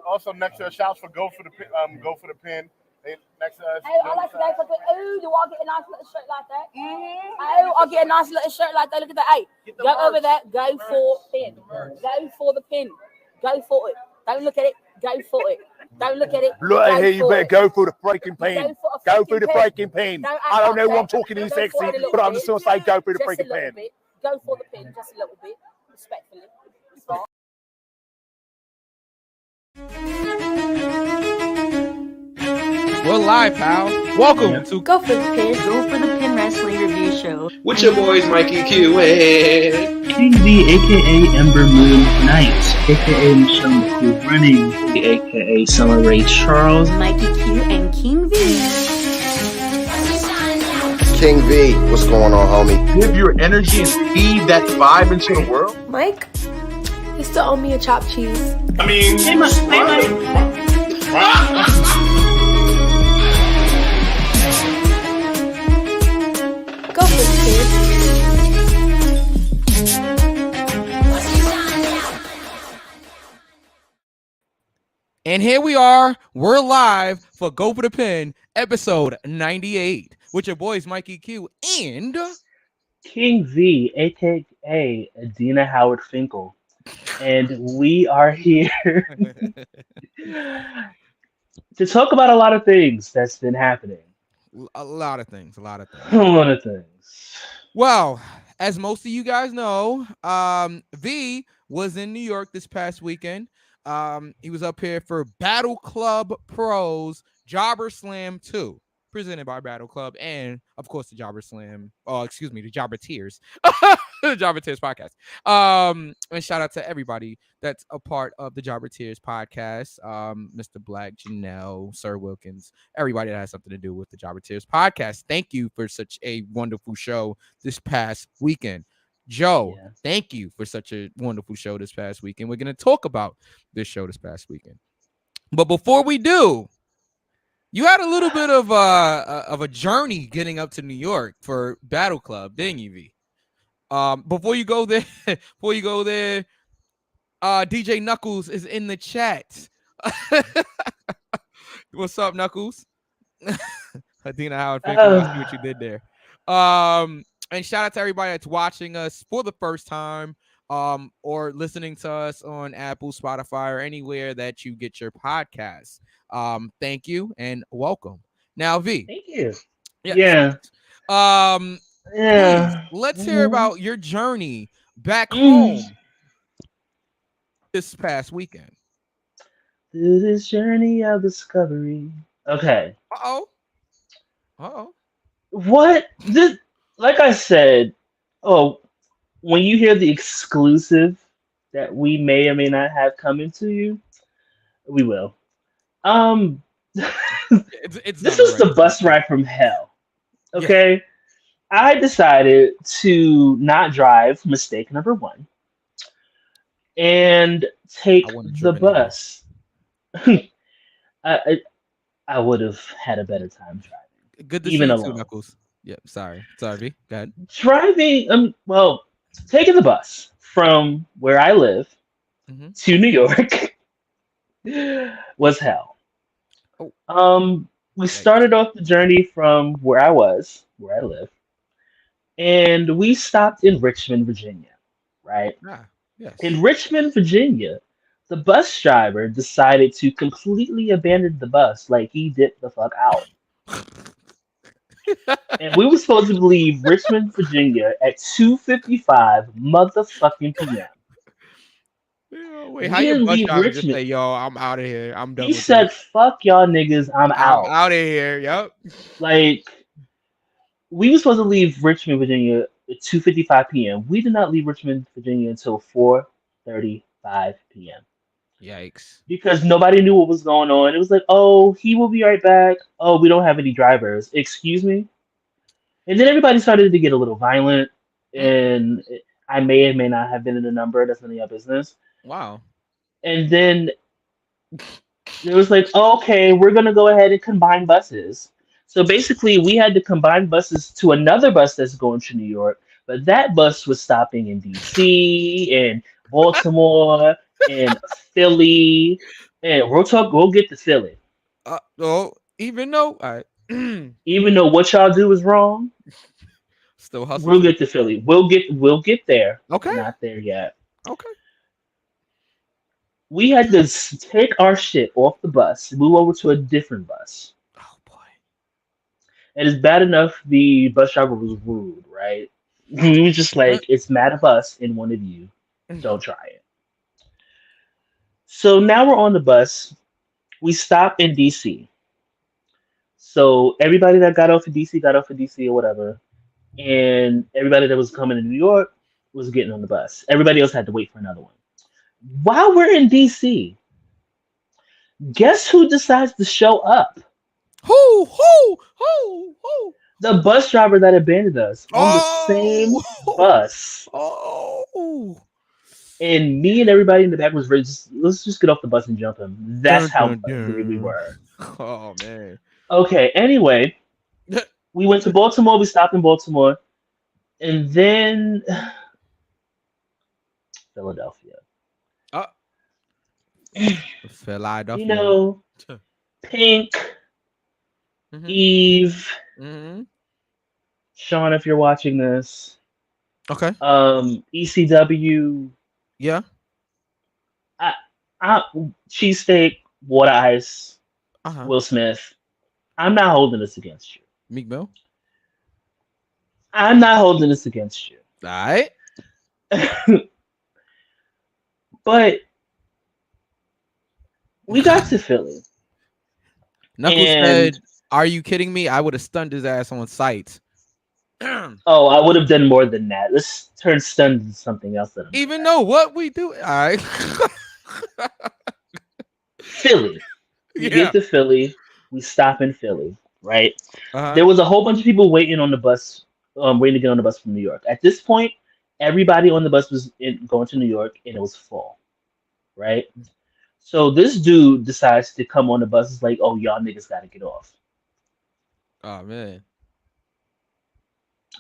Also next to us, shouts for go for the pin. They next to us. Hey, I like to go for the. Oh, do I get a nice little shirt like that? Oh, I'll get a nice little shirt like that. Look at that. Hey, go over there. Go for pin. Go for the pin. Go for it. Don't look at it. Go for it. Don't look at it. Look here, you better go for the freaking pin. Go for the freaking pin. I don't know why I'm talking in sexy, but I'm just going to say go for the freaking pin. Go for the pin, just a little bit, respectfully. We're live, pal. Welcome to Go for the Pin. Go for the Pin Wrestling Review Show. With your boys, Mikey Q and King V, aka Ember Moon Knight, aka Michelle McCool Running, aka Summer Ray Charles, Mikey Q and King V. King V, what's going on, homie? Give your energy and feed that vibe into the world. Mike, you still owe me a chopped cheese. I mean, Go for the Pin. And here we are. We're live for Go for the Pin, episode 98, with your boys Mikey Q and King V, aka Adina Howard Finkel, and we are here to talk about a lot of things that's been happening. a lot of things. A lot of things. Well, as most of you guys know, V was in New York this past weekend. He was up here for Battle Club Pros JobberSlam 2, presented by Battle Club, and of course the JobberSlam. Oh, excuse me, the Jobber Tears, the Jobber Tears podcast. And shout out to everybody that's a part of the Jobber Tears podcast. Mr. Black, Janelle, Sir Wilkins, everybody that has something to do with the Jobber Tears podcast. Thank you for such a wonderful show this past weekend. Joe, Thank you for such a wonderful show this past weekend. We're going to talk about this show this past weekend. But before we do, you had a little bit of a journey getting up to New York for Battle Club, didn't you, V? Before you go there, DJ Knuckles is in the chat. What's up, Knuckles? Adina Howard, thank you. See what you did there. And shout out to everybody that's watching us for the first time, or listening to us on Apple, Spotify, or anywhere that you get your podcasts. Thank you and welcome. Now, V. Thank you. Yeah. Let's hear about your journey back home this past weekend. Through this journey of discovery. Okay. What? Like I said, when you hear the exclusive that we may or may not have coming to you, we will. This is the bus ride from hell. Okay? Yeah. I decided to not drive, mistake number one, and take the bus. I would have had a better time driving. Good to see you too, Knuckles. Yep, sorry, V. Go ahead. Driving, taking the bus from where I live to New York was hell. We started off the journey from where I live, and we stopped in Richmond, Virginia, right? Yes. In Richmond, Virginia, the bus driver decided to completely abandon the bus, like he dipped the fuck out. And we were supposed to leave Richmond, Virginia at 2:55 motherfucking p.m. Wait, how you bus driver just say, yo, I'm out of here. I'm done. He said, fuck y'all niggas, I'm out. Out of here, yep. Like, we were supposed to leave Richmond, Virginia at 2:55 p.m. We did not leave Richmond, Virginia until 4:35 p.m. Yikes. Because nobody knew what was going on. It was like, oh, he will be right back. Oh, we don't have any drivers. Excuse me? And then everybody started to get a little violent, and I may or may not have been in the number. That's none of your business. Wow. And then it was like, oh, okay, we're going to go ahead and combine buses. So basically, we had to combine buses to another bus that's going to New York, but that bus was stopping in D.C. and Baltimore and Philly, and we'll get to Philly. Even though, all right. Even though what y'all do is wrong, Still hustle. we'll get to Philly. We'll get there. Okay. We're not there yet. Okay. We had to take our shit off the bus, move over to a different bus. Oh boy. And it's bad enough the bus driver was rude, right? He was just like, it's mad of us and one of you. Don't try it. So now we're on the bus. We stop in DC. So everybody that got off of DC got off of DC or whatever. And everybody that was coming to New York was getting on the bus. Everybody else had to wait for another one. While we're in DC, guess who decides to show up? Who? The bus driver that abandoned us on the same bus. Oh. And me and everybody in the back was ready. Let's just get off the bus and jump him. That's how angry we were. Oh man. Okay. Anyway, we went to Baltimore. We stopped in Baltimore, and then Philadelphia. Philadelphia. You know, Pink, Eve, Sean, if you're watching this. Okay. ECW. Yeah. Cheesesteak, water ice, Will Smith. I'm not holding this against you. Meek Mill. I'm not holding this against you. All right. But we got to Philly. Knuckles said, "Are you kidding me? I would have stunned his ass on sight." Oh, I would have done more than that. Let's turn stunned into something else. Even though what we do, all right. Philly. We get to Philly. We stop in Philly, right? Uh-huh. There was a whole bunch of people waiting on the bus, waiting to get on the bus from New York. At this point, everybody on the bus was going to New York, and it was full, right? So this dude decides to come on the bus. It's like, oh, y'all niggas got to get off. Oh man.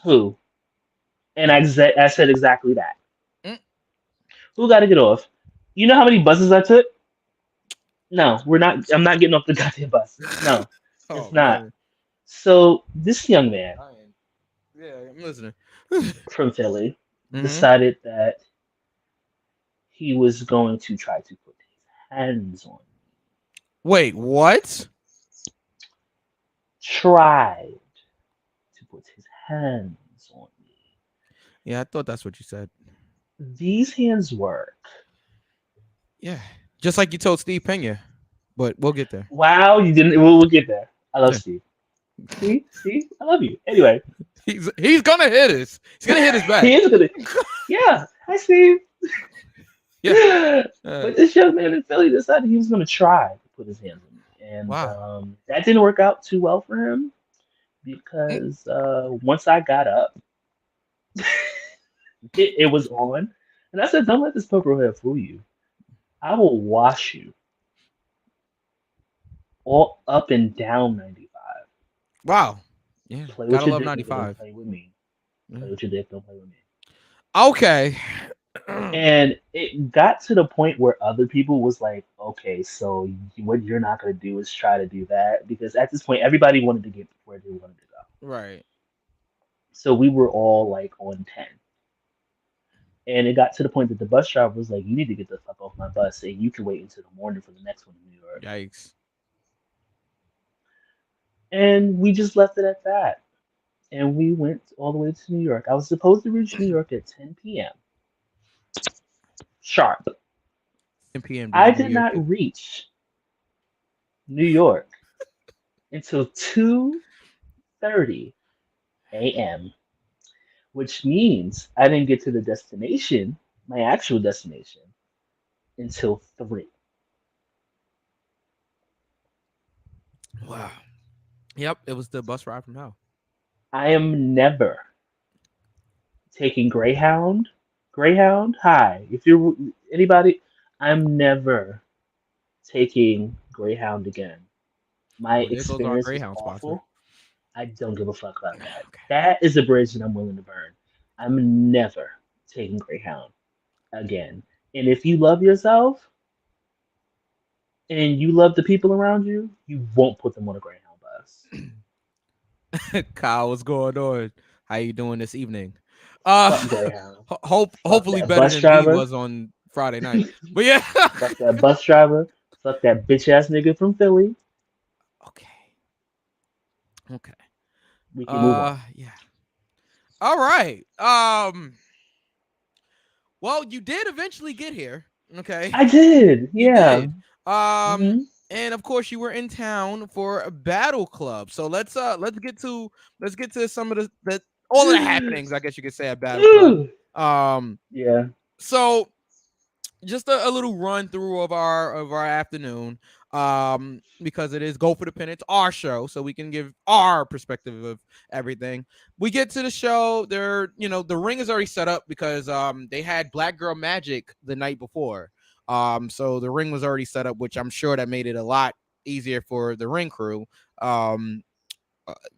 Who? And I said exactly that. Who got to get off? You know how many buses I took? No, we're not. I'm not getting off the goddamn bus. No, it's not. Man. So this young man, I'm listening, from Philly, decided that he was going to try to put his hands on me. Wait, what? Tried to put his hands on me. Yeah, I thought that's what you said. These hands work. Yeah. Just like you told Steve Pena, but we'll get there. Wow, you didn't. We'll get there. I love Steve. See, I love you. Anyway, he's gonna hit us. He's gonna hit us back. He is gonna. Yeah. Hi, Steve. Yeah. But this young man in Philly decided he was gonna try to put his hands on me, and that didn't work out too well for him because once I got up, it was on, and I said, "Don't let this purple hair fool you. I will wash you all up and down 95. Wow. Yeah. Play with Gotta your love dick, 95. don't play with me. Play with your dick, don't play with me. Okay. And it got to the point where other people was like, okay, so what you're not going to do is try to do that. Because at this point, everybody wanted to get where they wanted to go. Right. So we were all like on 10. And it got to the point that the bus driver was like, you need to get the fuck off my bus and you can wait until the morning for the next one in New York. Yikes. And we just left it at that. And we went all the way to New York. I was supposed to reach New York at 10 p.m. sharp. 10 p.m. I did not reach New York until 2:30 a.m., which means I didn't get to the destination, my actual destination, until 3. Wow. Yep, it was the bus ride from hell. I am never taking Greyhound. Hi. If you're anybody, I'm never taking Greyhound again. My experience was awful. Sponsor. I don't give a fuck about that. Okay. That is a bridge that I'm willing to burn. I'm never taking Greyhound again. And if you love yourself and you love the people around you, you won't put them on a Greyhound bus. Kyle, what's going on? How you doing this evening? Fuck Greyhound. Hopefully that better bus than V driver. was on Friday night. But yeah. Fuck that bus driver. Fuck that bitch ass nigga from Philly. Okay. We can move on. Yeah. All right. Well, you did eventually get here. Okay. I did. You Yeah. did. And of course you were in town for a battle club. So let's get to some of the all of the happenings, I guess you could say, at battle club. Yeah. So just a little run through of our afternoon, because it is Go for the Pin. It's our show, so we can give our perspective of everything. We get to the show. The ring is already set up because they had Black Girl Magic the night before. So the ring was already set up, which I'm sure that made it a lot easier for the ring crew.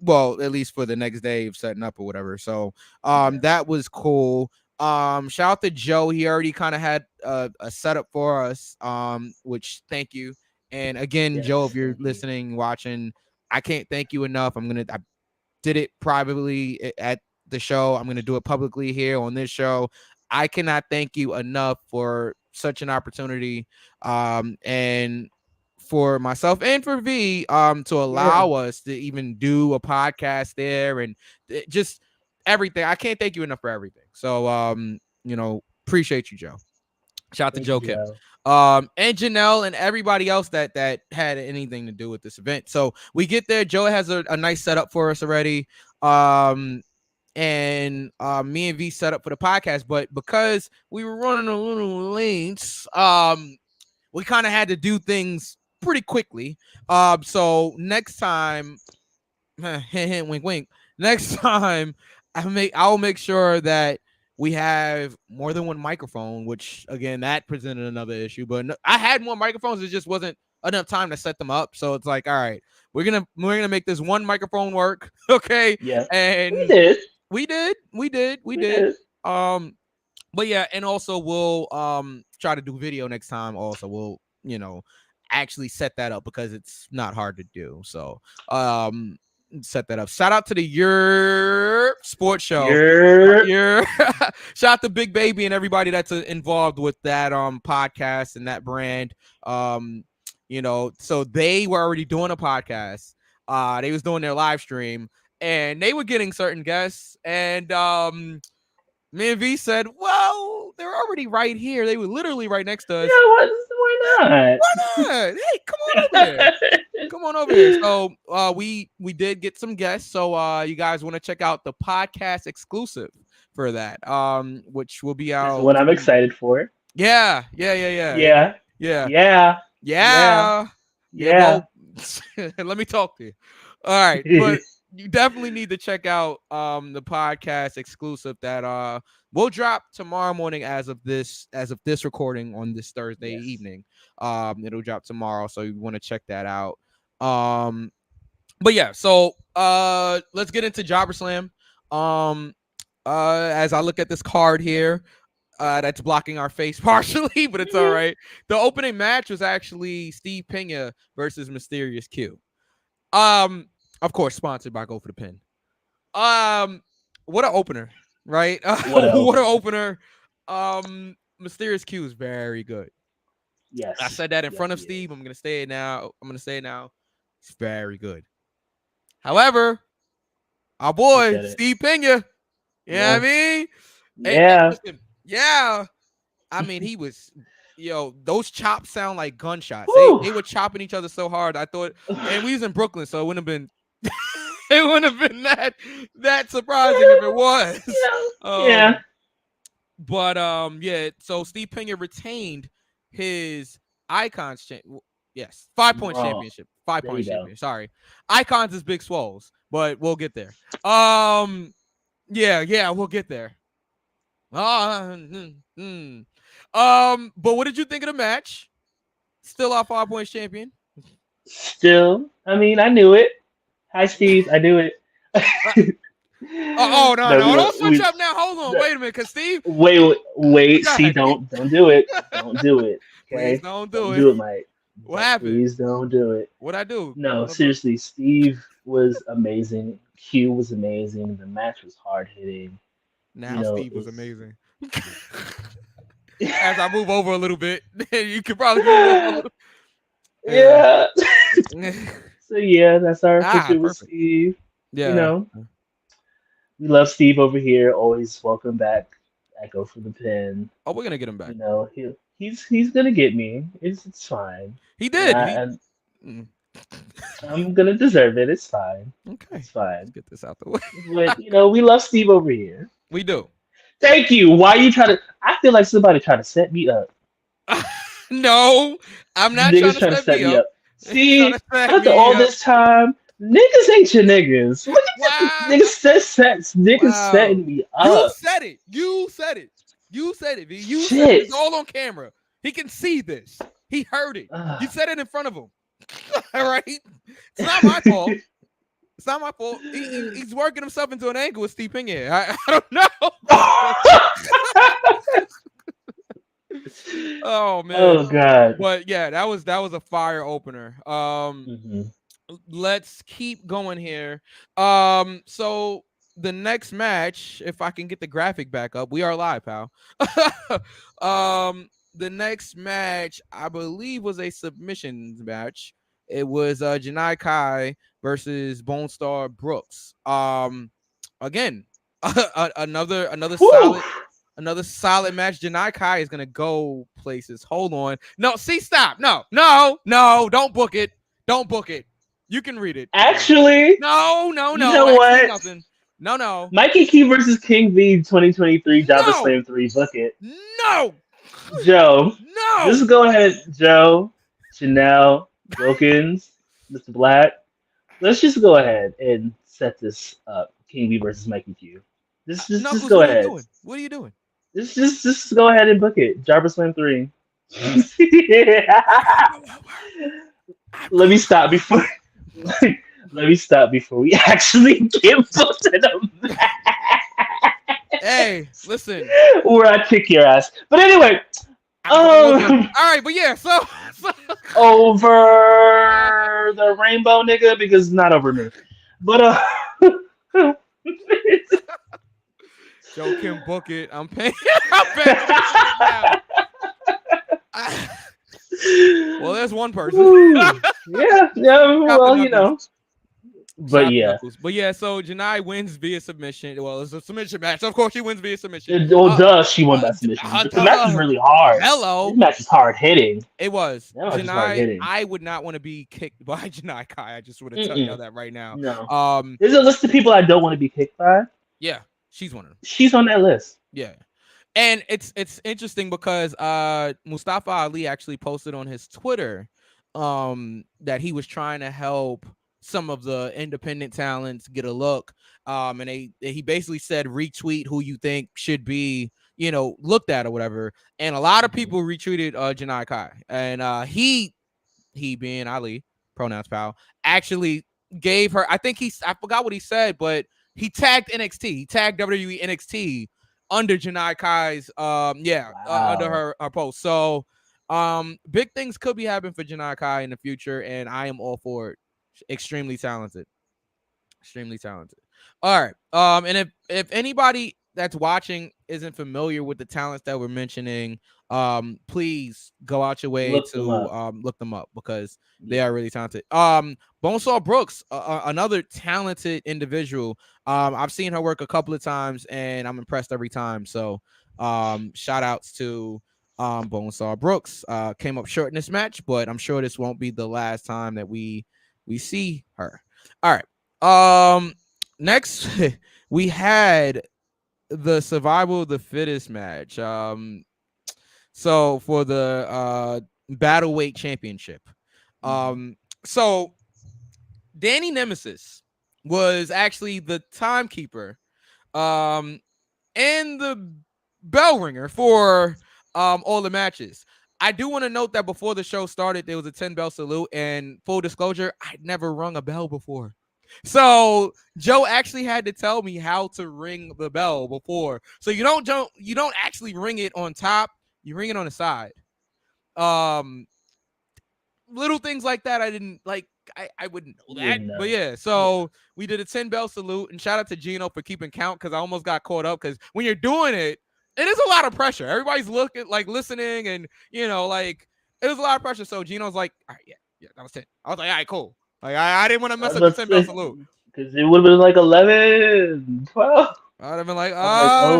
Well, at least for the next day of setting up or whatever. So that was cool. Shout out to Joe. He already kind of had a setup for us, which thank you. And again, Joe, if you're listening, watching, I can't thank you enough. I did it privately at the show. I'm going to do it publicly here on this show. I cannot thank you enough for such an opportunity. And for myself and for V, to allow us to even do a podcast there and just everything. I can't thank you enough for everything. So, appreciate you, Joe. Shout out to Joe Kim. And Janelle and everybody else that had anything to do with this event. So we get there. Joe has a nice setup for us already. And me and V set up for the podcast, but because we were running a little late, we kind of had to do things pretty quickly. So next time, hint, hint, wink, wink. Next time, I'll make sure that we have more than one microphone, which again, that presented another issue. But I had more microphones. It just wasn't enough time to set them up. So it's like, all right, we're gonna make this one microphone work. Okay. Yeah. And we did. But yeah, and also we'll try to do video next time. Also, we'll actually set that up because it's not hard to do. So set that up. Shout out to the Your Sports Show. Shout out to Big Baby and everybody that's involved with that podcast and that brand. So they were already doing a podcast. They was doing their live stream and they were getting certain guests, and me and V said, well, they're already right here. They were literally right next to us. Yeah, why not? Why not? Hey, come on over here. Come on over here. So we did get some guests. So you guys want to check out the podcast exclusive for that, which will be out. That's what I'm excited for. Yeah. Well, let me talk to you. All right, but you definitely need to check out the podcast exclusive that will drop tomorrow morning as of this recording on this Thursday evening. It'll drop tomorrow, so you want to check that out. But yeah, so let's get into JobberSlam. As I look at this card here, that's blocking our face partially, but it's all right. The opening match was actually Steve Pena versus Mysterious Q. Of course, sponsored by Go for the Pin. What an opener, right? What an opener. Mysterious Q is very good. Yes. I said that in front of Steve. I'm gonna say it now. It's very good. However, our boy Steve Pena, you know what I mean? Yeah. Yeah. I mean, he was, those chops sound like gunshots. They were chopping each other so hard. I thought, and we was in Brooklyn, so it wouldn't have been that surprising if it was. But so Steve Pena retained his Icons 5-point championship. 5-point champion. Sorry. Icons is Big Swoles, but we'll get there. We'll get there. But what did you think of the match? Still our 5-point champion. Still, I mean, I knew it. Hi, Steve. I knew it. Oh no, don't switch we, up now. Hold on, wait a minute, cause Steve. wait. Go See, ahead. don't do it. Don't do it. Please Okay, don't do don't it. do it, Mike. What happened? Please don't do it. What I do? No, seriously, Steve was amazing. Q was amazing. The match was hard hitting. Now Steve was amazing. As I move over a little bit, you could probably move over a little. Yeah. So yeah, that's our picture with perfect. Steve. Yeah. You know, we love Steve over here. Always welcome back. I go for the pin. Oh, we're gonna get him back. You know, he's gonna get me. It's fine. He did. I'm gonna deserve it. It's fine. Okay. It's fine. Let's get this out the way. But you know, we love Steve over here. We do. Thank you. Why you trying to? I feel like somebody trying to set me up. No, I'm not Niggas trying to set me up. See, after all this time, niggas ain't your niggas. Look at this. Niggas setting me up. You said it. You said it. You said it. You said it. It's all on camera. He can see this. He heard it. You said it in front of him. All right. It's not my fault. It's not my fault. He's working himself into an angle with Steve Pinhead. I don't know. Oh man. Oh god. But yeah, that was a fire opener. Let's keep going here. So the next match, if I can get the graphic back up, we are live, pal. The next match, I believe, was a submissions match. It was Janai Kai versus Bone Star Brooks. Again, another solid match. Janai Kai is gonna go places. Hold on. No, stop. No, don't book it. Don't book it. You can read it. Actually, no. You know what? Nothing. No. Mikey Q versus King V 2023 JobberSlam 3. Book it. No. Joe. No. Just go ahead, Joe, Chanel, Wilkins, Mr. Black. Let's just go ahead and set this up. King V versus Mikey Q. Just go ahead. What are you doing? Just go ahead and book it. JobberSlam 3. Let me stop before we actually get booked in a match. Hey, listen. Where I kick your ass. But anyway, all right, but yeah, so over the rainbow nigga, because not over me. But Joe can book it. I'm paying. I'm paying now. Well, there's one person. Yeah. Well, you know. But yeah. So Janai wins via submission. Well, it's a submission match. Of course, she wins via submission. She won by submission. The match is really hard. Hello. This match is hard hitting. It was. Janai, I would not want to be kicked by Janai Kai. I just want to tell you that right now. No. There's a list of people I don't want to be kicked by. Yeah, she's one of them. She's on that list. Yeah. And it's interesting because Mustafa Ali actually posted on his Twitter that he was trying to help some of the independent talents get a look. And he basically said retweet who you think should be, looked at or whatever. And a lot of people retweeted Janai Kai. And he being Ali, pronouns pal, actually gave her, I forgot what he said, but he tagged NXT. He tagged WWE NXT under Janai Kai's under her post. So big things could be happening for Janai Kai in the future, and I am all for it. Extremely talented. All right. And if anybody that's watching isn't familiar with the talents that we're mentioning, please go out your way to look them up because they are really talented. Bonesaw Brooks, another talented individual. I've seen her work a couple of times and I'm impressed every time. So shout outs to Bonesaw Brooks. Came up short in this match, but I'm sure this won't be the last time that we see her. All right. Next we had the survival of the fittest match. So for the battle weight championship. So Danny Nemesis was actually the timekeeper and the bell ringer for all the matches. I do want to note that before the show started, there was a 10 bell salute, and full disclosure, I'd never rung a bell before. So Joe actually had to tell me how to ring the bell before. So you don't actually ring it on top. You ring it on the side. Little things like that I didn't like. I wouldn't know that, but yeah. So we did a 10 bell salute, and shout out to Gino for keeping count because I almost got caught up because when you're doing it, it is a lot of pressure. Everybody's listening, and it was a lot of pressure. So Gino's like, all right, yeah, that was 10. I was like, all right, cool. Like I didn't want to mess up the 10 bell salute because it would have been like 11, 12. I'd have been like, sorry,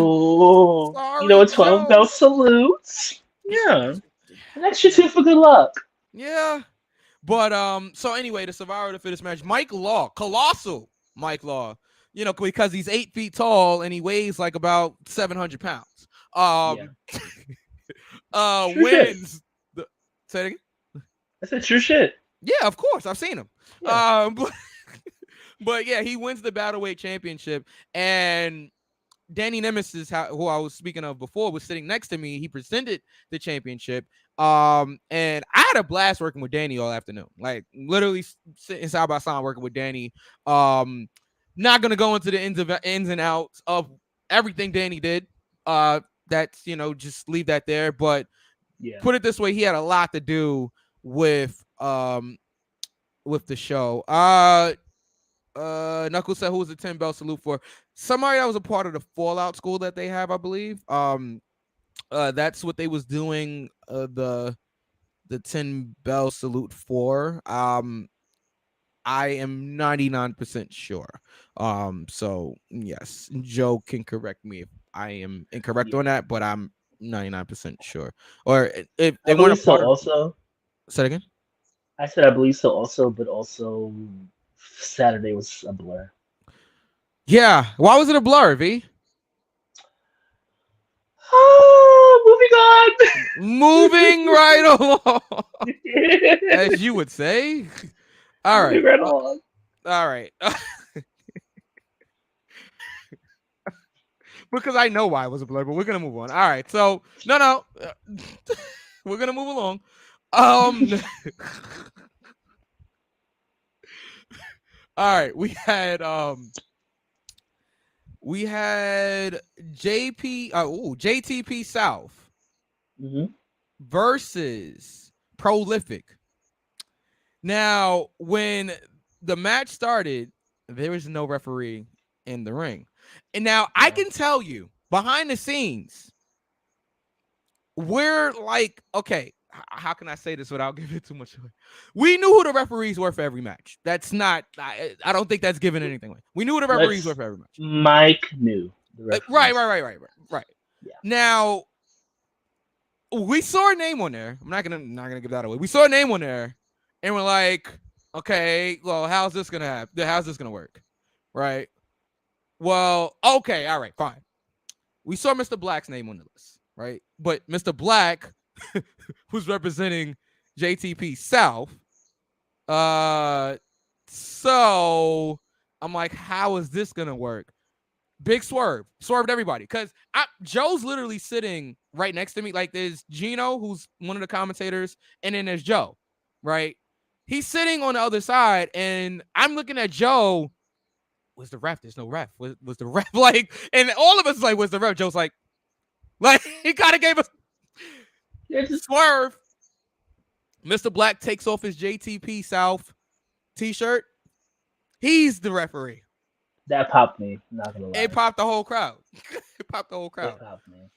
12 bell salutes. Yeah, an extra 2 for good luck. Yeah. But so anyway, the survivor of the fittest match, Mike Law, colossal Mike Law, because he's 8 feet tall and he weighs like about 700 pounds. Wins the say it again? I said true shit. Yeah, of course. I've seen him. Yeah. But yeah, he wins the Battleweight Championship, and Danny Nemesis, who I was speaking of before, was sitting next to me. He presented the championship. And I had a blast working with Danny all afternoon. Like literally sitting side by side working with Danny. Not gonna go into the ins and outs of everything Danny did. That's just leave that there. But put it this way, he had a lot to do with the show. Knuckles said, who was the 10 bell salute for? Somebody that was a part of the Fallout school that they have, I believe. That's what they was doing the 10 bell salute for. I am 99% sure. So yes, Joe can correct me if I am incorrect on that, but I'm 99% sure. Or if they weren't a part of also. Say it again. I said I believe so also, but also Saturday was a blur. Yeah. Why was it a blur, V? Moving on. Moving right along. As you would say. All right. Moving right along. All right. Because I know why it was a blur, but we're going to move on. All right. So, no. We're going to move along. All right. We had JTP South versus Prolific. Now, when the match started, there was no referee in the ring. And now I can tell you behind the scenes, we're like, okay, how can I say this without giving too much away? We knew who the referees were for every match. That's not, I don't think that's giving anything away. We knew who the referees were for every match. Mike knew. Right. Yeah. Now, we saw a name on there. I'm not gonna give that away. We saw a name on there, and we're like, okay, well, how's this gonna happen? How's this gonna work? Right. Well, okay, all right, fine. We saw Mr. Black's name on the list, right? But Mr. Black, who's representing JTP South, so I'm like, how is this gonna work? Big swerved everybody, because Joe's literally sitting right next to me. Like, there's Gino, who's one of the commentators, and then there's Joe, right? He's sitting on the other side, and I'm looking at Joe. Was the ref? There's no ref. Was the ref like? And all of us like, was the ref? Joe's like he kind of gave us swerve. Mr. Black takes off his JTP South t-shirt. He's the referee. That popped me. Not gonna lie. It popped the whole crowd. It popped me.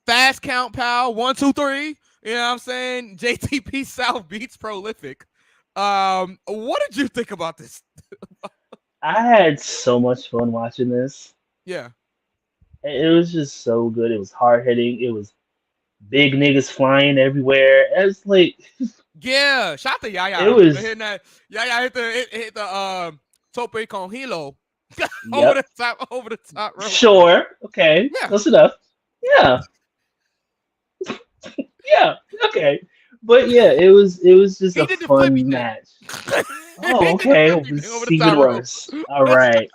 Fast count, pal. 1, 2, 3. You know what I'm saying? JTP South beats Prolific. What did you think about this? I had so much fun watching this. Yeah. It was just so good. It was hard hitting. It was big niggas flying everywhere. It was like, yeah. Shout out to Yaya. It was hitting that. Yaya hit the tope con hilo over the top rope. Sure. Okay. Yeah. Close enough. Yeah. Yeah. Okay. But yeah, it was just a fun match. Oh, okay. It's even worse. All right.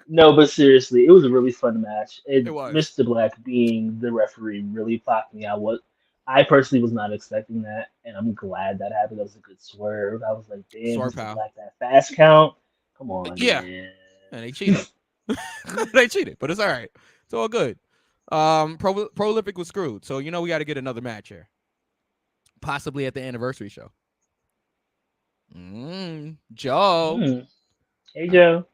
No, but seriously, it was a really fun match. It was. Mr. Black being the referee really popped me. I I personally was not expecting that, and I'm glad that happened. That was a good swerve. I was like, damn, Swerve he's the pow. black that fast count. Come on, Yeah, man. and they cheated. They cheated, but it's all right. It's all good. Prolific was screwed, so we got to get another match here, possibly at the anniversary show. Joe. Hey, Joe.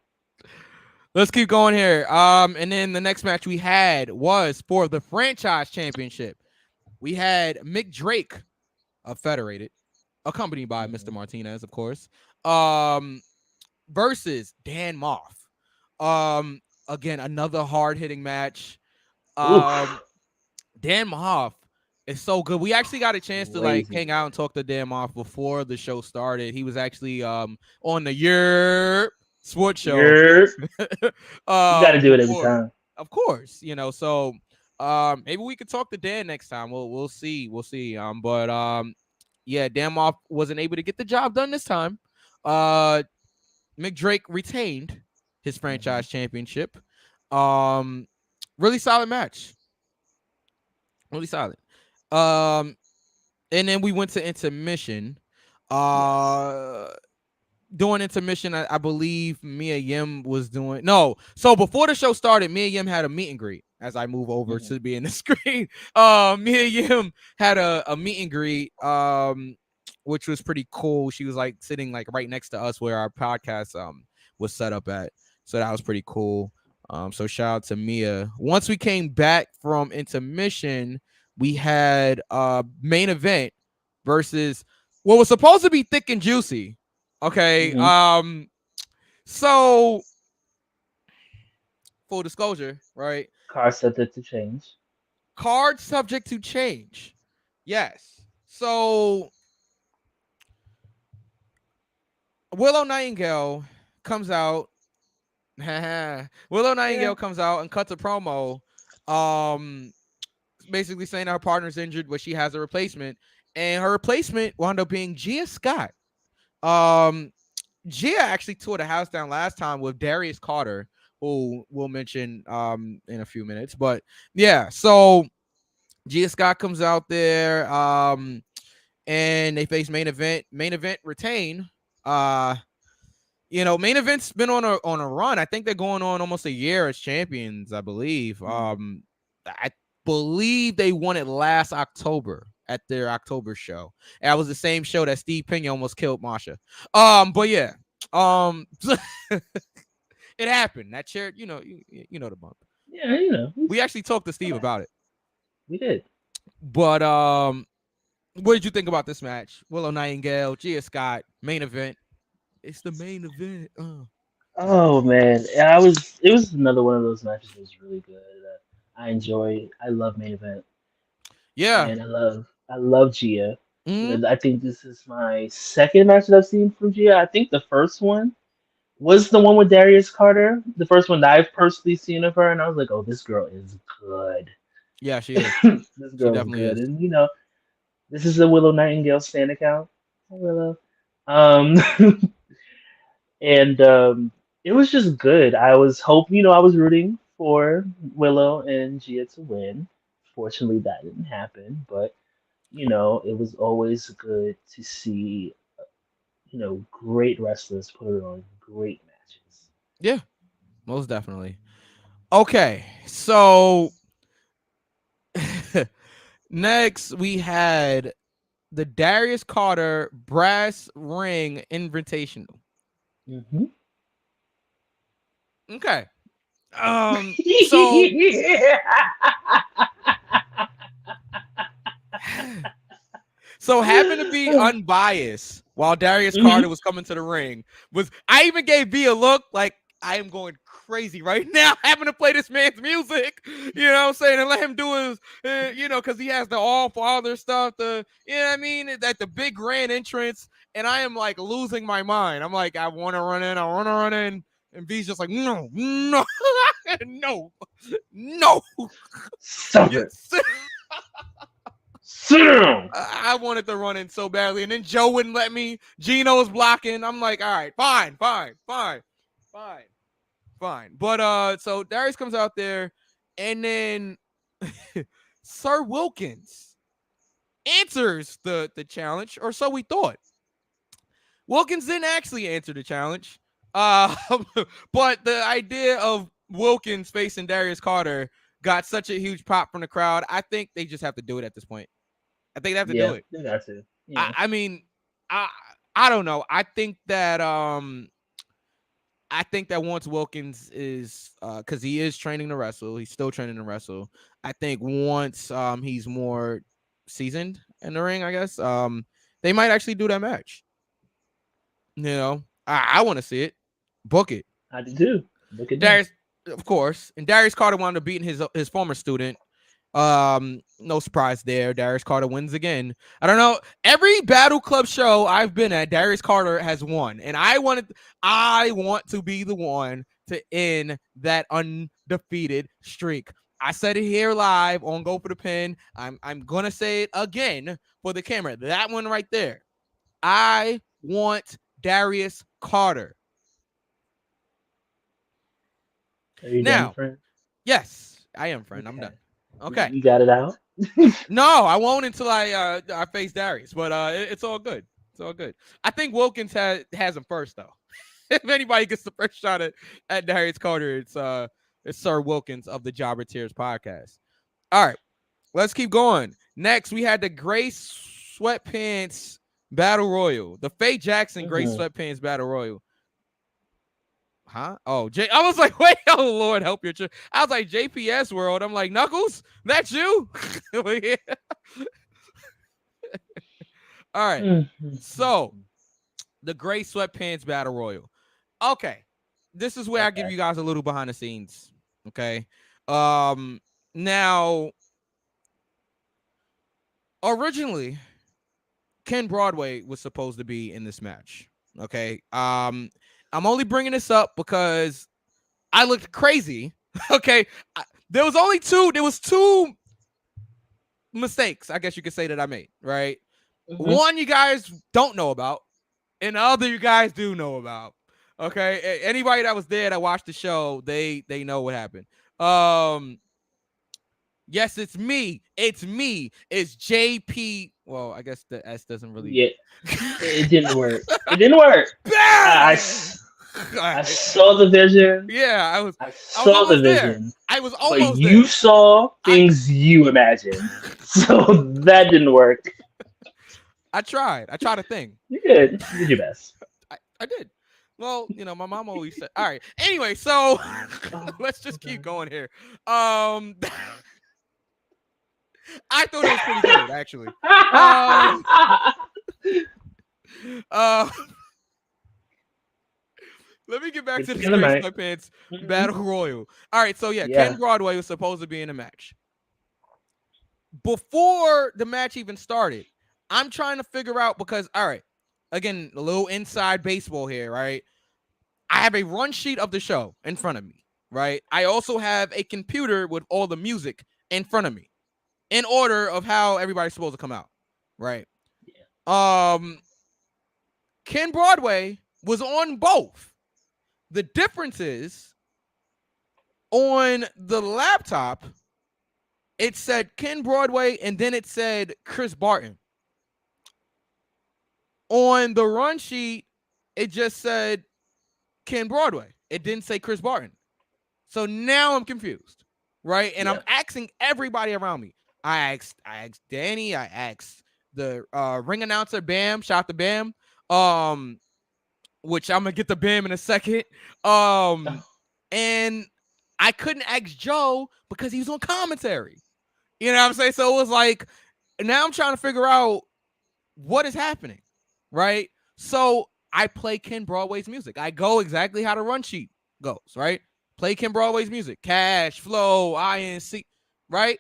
Let's keep going here. And then the next match we had was for the franchise championship. We had Mick Drake of Federated, accompanied by Mr. Martinez, of course, versus Dan Moff. Again, another hard-hitting match. Dan Moff is so good. We actually got a chance to hang out and talk to Dan Moff before the show started. He was actually on the Year Sports Show. You got to do it every time. Of course, so maybe we could talk to Dan next time. We'll see. But yeah, Dan Moff wasn't able to get the job done this time. Mick Drake retained his franchise championship. Really solid match. Really solid. And then we went to intermission. Doing intermission, I believe Mia Yim was doing so before the show started, Mia Yim had a meet and greet. As I move over to be in the screen, Mia Yim had a meet and greet, which was pretty cool. She was sitting right next to us where our podcast was set up at, so that was pretty cool. So shout out to Mia. Once we came back from intermission, we had main event versus what was supposed to be thick and juicy. Okay. So full disclosure, right? Card subject to change. Card subject to change. Yes. So Willow Nightingale comes out. Comes out and cuts a promo, basically saying her partner's injured, but she has a replacement, and her replacement wound up being Gia Scott. Gia actually tore the house down last time with Darius Carter, who we'll mention in a few minutes. But yeah, so Gia Scott comes out there, and they face main event. Main event retain. Main event's been on a run. I think they're going on almost a year as champions, I believe. I believe they won it last October at their October show. And that was the same show that Steve Pena almost killed Masha. But yeah. It happened. That chair, you know the bump. Yeah, We actually talked to Steve about it. We did. But what did you think about this match? Willow Nightingale, Gia Scott, main event. It's the main event. Oh man, it was another one of those matches that was really good. I enjoy. I love main event. Yeah, and I love Gia. I think this is my second match that I've seen from Gia. I think the first one was the one with Darius Carter. The first one that I've personally seen of her, and I was like, oh, this girl is good. Yeah, she is. This girl is good, and this is a Willow Nightingale stand account. Hi, Willow. And it was just good. I was I was rooting for Willow and Gia to win. Fortunately, that didn't happen, but it was always good to see great wrestlers put on great matches. Yeah, most definitely. Okay, so next we had the Darius Carter Brass Ring Invitational. Okay. So so happened to be unbiased while Darius Carter was coming to the ring. I even gave B a look like I am going crazy right now having to play this man's music, you know what I'm saying, and let him do his, because he has the All Father stuff, at the big grand entrance, and I am like losing my mind. I'm like, I want to run in, and B's just like, no, no, Stop it. Sit down. I wanted to run in so badly, and then Joe wouldn't let me. Gino was blocking. I'm like, all right, fine. But so Darius comes out there, and then Sir Wilkins answers the challenge, or so we thought. Wilkins didn't actually answer the challenge, but the idea of Wilkins facing Darius Carter got such a huge pop from the crowd. I think they just have to do it at this point. I think they have to do it. They got to. Yeah. I mean, I don't know. I think that once Wilkins is because he is training to wrestle, he's still training to wrestle. I think once he's more seasoned in the ring, I guess they might actually do that match. You know, I want to see it. Book it. I do too. Look at Darius, of course, and Darius Carter wound up beating his former student. No surprise there. Darius Carter wins again. I don't know. Every Battle Club show I've been at, Darius Carter has won, and I want to be the one to end that undefeated streak. I said it here live on Go for the Pin. I'm gonna say it again for the camera. That one right there. I want Darius Carter. Are you Now, done, friend? Yes, I am, friend. Okay. I'm done. Okay. You got it out? No, I won't until I face Darius, but it's all good. It's all good. I think Wilkins has him first, though. If anybody gets the first shot at Darius Carter, it's Sir Wilkins of the Jobber Tears podcast. All right, let's keep going. Next, we had the Gray Sweatpants Battle Royal, the Faye Jackson Gray Sweatpants Battle Royal. Huh? Oh, I was like, wait, oh Lord, help your church. I was like, JPS World. I'm like, Knuckles, that's you? Yeah. All right. So, the Gray Sweatpants Battle Royal. Okay. This is where I give you guys a little behind the scenes. Okay. Now, originally, Ken Broadway was supposed to be in this match. Okay. I'm only bringing this up because I looked crazy. Okay. There was two mistakes, I guess you could say, that I made, right? One you guys don't know about, and the other you guys do know about. Okay. Anybody that was there that watched the show, they know what happened. Yes, it's me. It's JP. Well, I guess the S doesn't really. Yeah, it didn't work. It didn't work. I saw the vision. Yeah, I saw the vision. There. I was almost but you saw things you imagined, so that didn't work. I tried a thing. You did. You did your best. I did. Well, you know, my mom always said. All right. Anyway, so let's just keep going here. I thought it was pretty good, actually. Let me get back to the Gray Sweatpants Battle Royal. All right, so yeah, Ken Broadway was supposed to be in a match. Before the match even started, I'm trying to figure out because, all right, again, a little inside baseball here, right? I have a run sheet of the show in front of me, right? I also have a computer with all the music in front of me, in order of how everybody's supposed to come out, right? Yeah. Ken Broadway was on both. The difference is on the laptop, it said Ken Broadway and then it said Chris Barton. On the run sheet, it just said Ken Broadway. It didn't say Chris Barton. So now I'm confused, right? And I'm asking everybody around me. I asked Danny. I asked the ring announcer, Bam. Shout out to Bam. Which I'm gonna get to Bam in a second. And I couldn't ask Joe because he was on commentary. You know what I'm saying? So it was like, now I'm trying to figure out what is happening, right? So I play Ken Broadway's music. I go exactly how the run sheet goes, right? Play Ken Broadway's music. Cash, Flow, INC, right?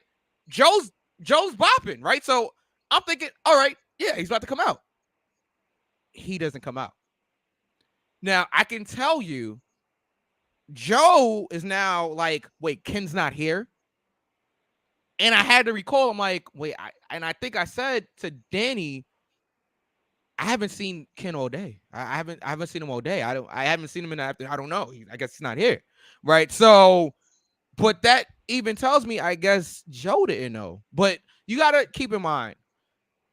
Joe's bopping, right? So I'm thinking, all right, yeah, he's about to come out. He doesn't come out. Now, I can tell you, Joe is now like, wait, Ken's not here? And I had to recall, I'm like, wait, I think I said to Danny, I haven't seen Ken all day. I haven't seen him all day. I haven't seen him in the afternoon. I don't know. I guess he's not here. Right. So, but that even tells me, I guess Joe didn't know. But you gotta keep in mind,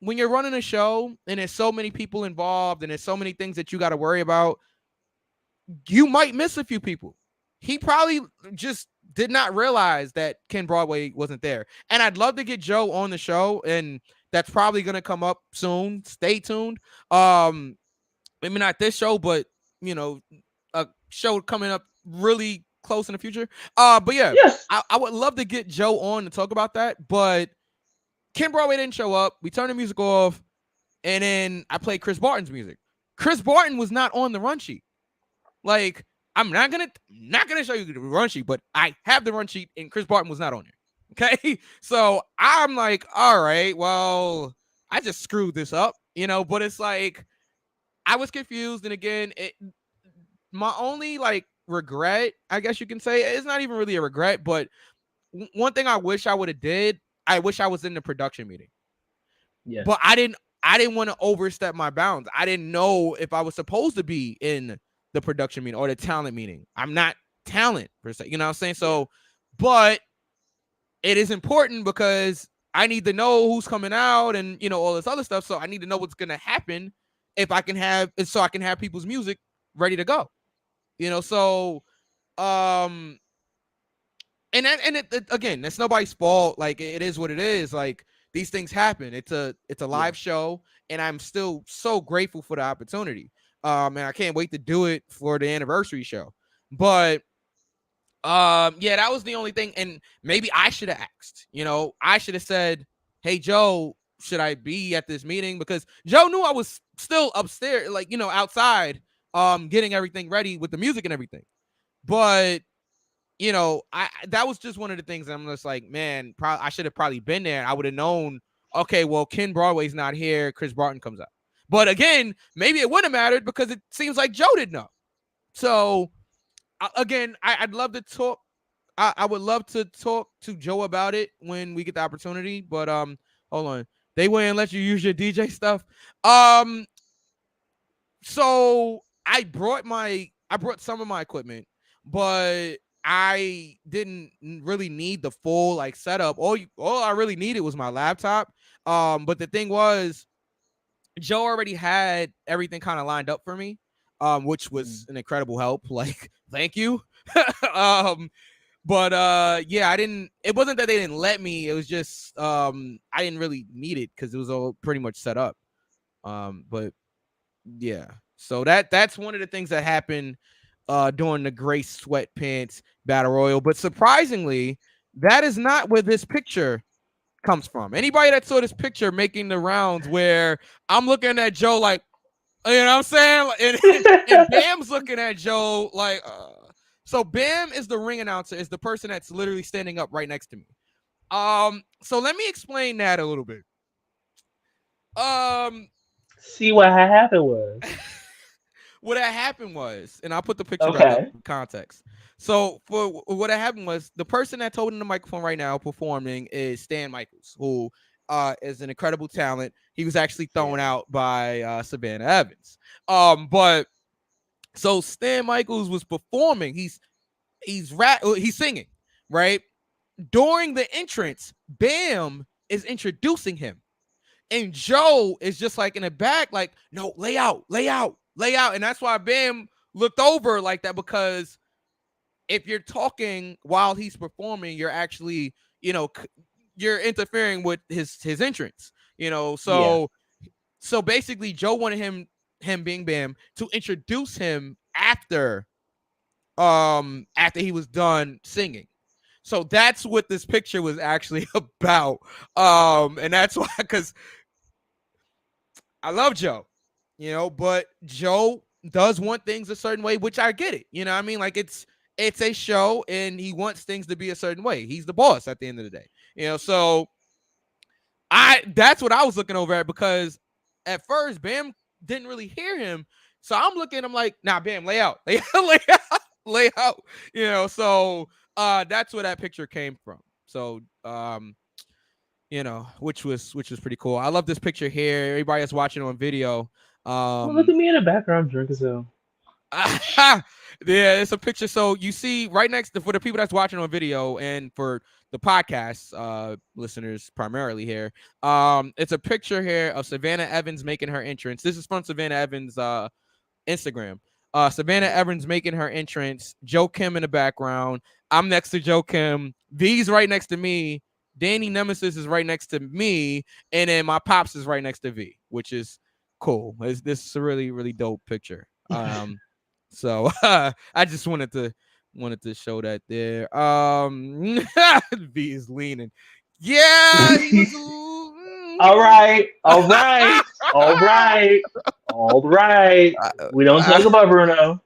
when you're running a show and there's so many people involved and there's so many things that you got to worry about, you might miss a few people. He probably just did not realize that Ken Broadway wasn't there. And I'd love to get Joe on the show, and that's probably going to come up soon. Stay tuned. Maybe not this show, but a show coming up really close in the future. But yeah, Yes. I would love to get Joe on to talk about that. But Ken Broadway didn't show up. We turned the music off, and then I played Chris Barton's music. Chris Barton was not on the run sheet. Like, I'm not gonna show you the run sheet, but I have the run sheet, and Chris Barton was not on there. Okay, so I'm like, all right, well, I just screwed this up, But it's like I was confused, and again, my only regret, I guess you can say, it's not even really a regret, but one thing I wish I would have did, I wish I was in the production meeting. Yeah, but I didn't want to overstep my bounds. I didn't know if I was supposed to be in the production meeting or the talent meeting. I'm not talent per se, you know what I'm saying? So, but it is important because I need to know who's coming out and, all this other stuff. So I need to know what's going to happen so I can have people's music ready to go, so, and it, again, that's nobody's fault. Like, it is what it is. Like, these things happen. It's a live show, and I'm still so grateful for the opportunity. And I can't wait to do it for the anniversary show. But yeah, that was the only thing. And maybe I should have asked, I should have said, hey, Joe, should I be at this meeting? Because Joe knew I was still upstairs, outside, getting everything ready with the music and everything. But that was just one of the things that I'm just like, man, I should have probably been there. I would have known, okay, well, Ken Broadway's not here. Chris Barton comes out. But again, maybe it wouldn't have mattered because it seems like Joe didn't know. So again, I'd love to talk. I would love to talk to Joe about it when we get the opportunity. But hold on, they wouldn't let you use your DJ stuff. So I brought some of my equipment, but I didn't really need the full setup. All I really needed was my laptop. But the thing was, Joe already had everything kind of lined up for me, which was an incredible help. Thank you. But yeah, it wasn't that they didn't let me. It was just I didn't really need it because it was all pretty much set up. But yeah, so that's one of the things that happened during the Grace Sweatpants Battle Royal. But surprisingly, that is not where this picture comes from. Anybody that saw this picture making the rounds where I'm looking at Joe like, you know what I'm saying? And Bam's looking at Joe like, so Bam is the ring announcer, is the person that's literally standing up right next to me. So let me explain that a little bit. See what happened was. What had happened was, and I'll put the picture Okay. back up in context. So for what had happened was, the person that's holding the microphone right now performing is Stan Michaels, who is an incredible talent. He was actually thrown out by Savannah Evans. But so Stan Michaels was performing. He's singing, right? During the entrance, Bam is introducing him. And Joe is just in the back, no, lay out. And that's why Bam looked over like that, because if you're talking while he's performing, you're actually, you're interfering with his entrance, so basically Joe wanted him being Bam to introduce him after he was done singing. So that's what this picture was actually about. And that's why, because I love Joe, but Joe does want things a certain way, which I get it. You know what I mean? It's a show and he wants things to be a certain way. He's the boss at the end of the day, so that's what I was looking over at, because at first Bam didn't really hear him. So I'm like, nah, Bam, lay out, lay out, so that's where that picture came from. So, which was pretty cool. I love this picture here. Everybody that's watching on video. Look at me in the background drinking so. Yeah, it's a picture. So you see right next to, for the people that's watching on video and for the podcast listeners primarily here, it's a picture here of Savannah Evans making her entrance. This is from Savannah Evans' Instagram. Savannah Evans making her entrance. Joe Kim in the background. I'm next to Joe Kim. V's right next to me. Danny Nemesis is right next to me, and then my pops is right next to V, which is cool. This is a really, really dope picture. So I just wanted to show that there. V is leaning. Yeah. All right. We don't talk about Bruno.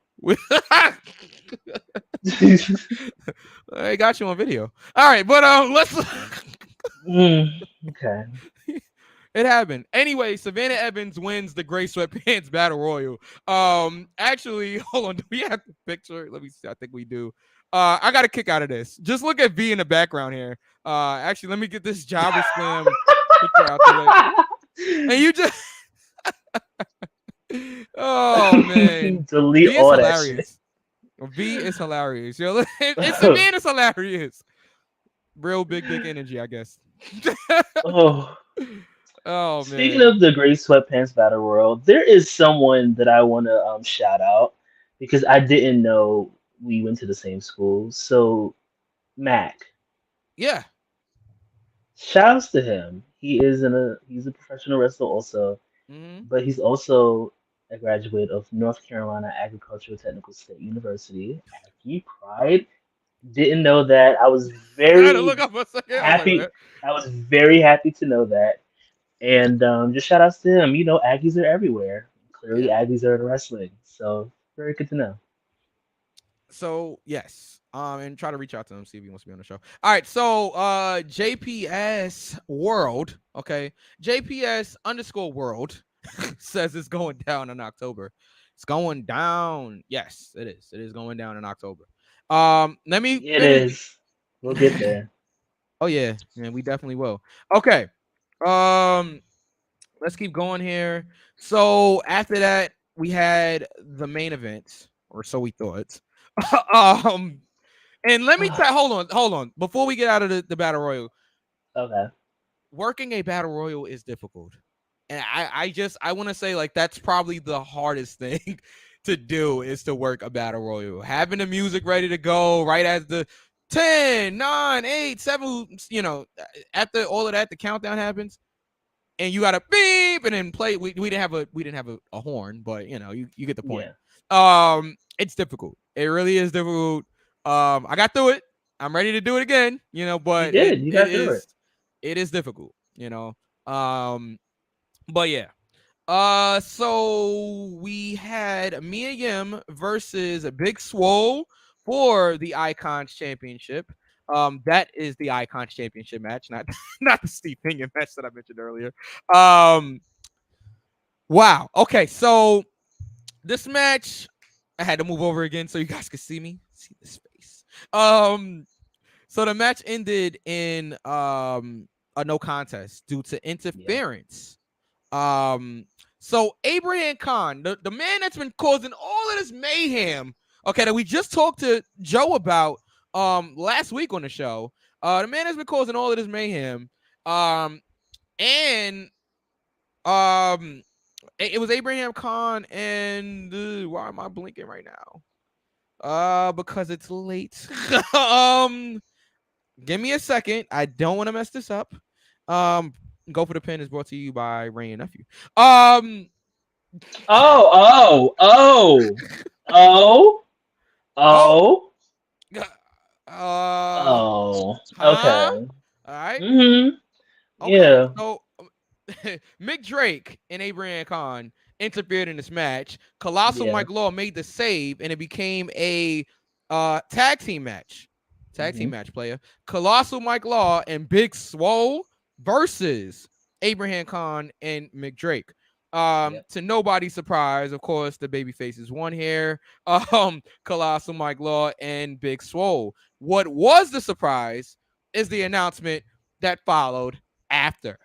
I got you on video. All right, but let's. Okay. It happened. Anyway, Savannah Evans wins the Gray Sweatpants Battle Royal. Actually, hold on. Do we have the picture? Let me see. I think we do. I got a kick out of this. Just look at V in the background here. Actually, let me get this JobberSlam picture out the way. And you just. Oh man. Delete all that shit. V is hilarious. Yo, it's Savannah's hilarious. Real big dick energy, I guess. Oh man. Speaking of the Gray Sweatpants Battle Royal, there is someone that I want to shout out because I didn't know we went to the same school. So Mac. Yeah. Shouts to him. He's a professional wrestler also, but he's also a graduate of North Carolina Agricultural Technical State University. Aggie Pride. Didn't know that. I was very happy. I was very happy to know that. And just shout outs to him. You know, Aggies are everywhere. Clearly, Aggies are in wrestling. So very good to know. So yes, and try to reach out to him, see if he wants to be on the show. All right, so JPS World, okay, JPS_World says it's going down in October. It's going down. Yes, it is. It is going down in October. Let me. It is. We'll get there. Oh yeah, we definitely will. Okay. Let's keep going here. So after that, we had the main event, or so we thought. And let me tell. Hold on. Before we get out of the battle royal, okay, working a battle royal is difficult, and I want to say like that's probably the hardest thing to do is to work a battle royal. Having the music ready to go right as the 10, 9, 8, 7, you know, after all of that, the countdown happens. And you gotta beep and then play. We didn't have a horn, but you know, you get the point. Yeah. It's difficult. It really is difficult. I got through it. I'm ready to do it again, you know, but it is difficult, you know. But yeah. So we had Mia Yim versus Big Swole for the Icons Championship. That is the Icons Championship match, not the Steve Pinion match that I mentioned earlier. Wow. Okay, so this match, I had to move over again so you guys could see me, see this face. So the match ended in a no contest due to interference. Yeah. So Abraham Khan, the man that's been causing all of this mayhem, okay, that we just talked to Joe about last week on the show. The man has been causing all of this mayhem. And it was Abraham Khan and why am I blinking right now? Because it's late. Give me a second. I don't want to mess this up. Go for the Pin is brought to you by Ray and Nephew. Oh. Okay. All right. Mm-hmm. Okay. Yeah. So Mick Drake and Abraham Khan interfered in this match. Colossal Mike Law made the save, and it became a tag team match. Team match, player. Colossal Mike Law and Big Swole versus Abraham Khan and Mick Drake. To nobody's surprise, of course, the baby faces won here. Colossal Mike Law and Big Swole. What was the surprise is the announcement that followed after.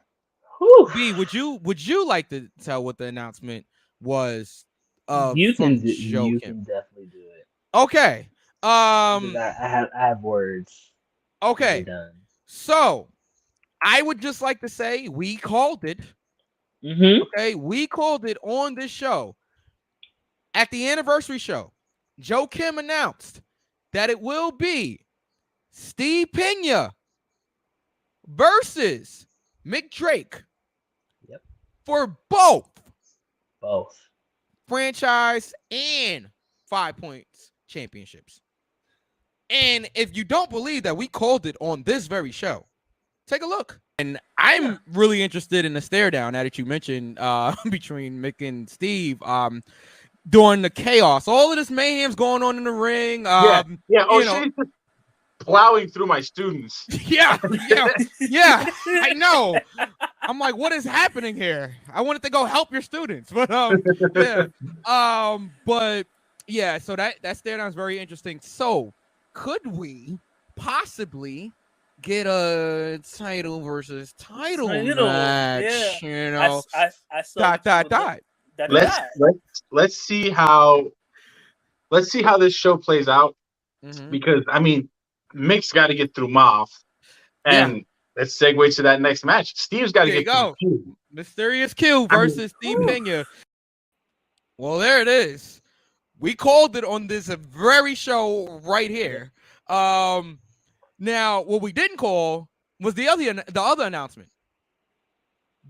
B, would you like to tell what the announcement was You can from Joe you Kim. can definitely do it. Okay. Because I have words. Okay. Done. So I would just like to say we called it. Mm-hmm. Okay, we called it on this show. At the anniversary show, Joe Kim announced that it will be Steve Pena versus Mick Drake. Yep. For both franchise and 5 points championships. And if you don't believe that we called it on this very show, take a look. And I'm really interested in the stare down now that you mentioned between Mick and Steve during the chaos. All of this mayhem's going on in the ring. Oh, you know, she's just plowing through my students. Yeah, I know. I'm like, what is happening here? I wanted to go help your students, but but yeah. So that stare down is very interesting. So could we possibly get a title versus title match? Yeah. You know, I saw Let's see how this show plays out, because I mean, Mick's got to get through Moff, and let's segue to that next match. Steve's got to get through Q. Mysterious Q versus Steve Pena. Well, there it is. We called it on this very show right here. Now, what we didn't call was the other announcement.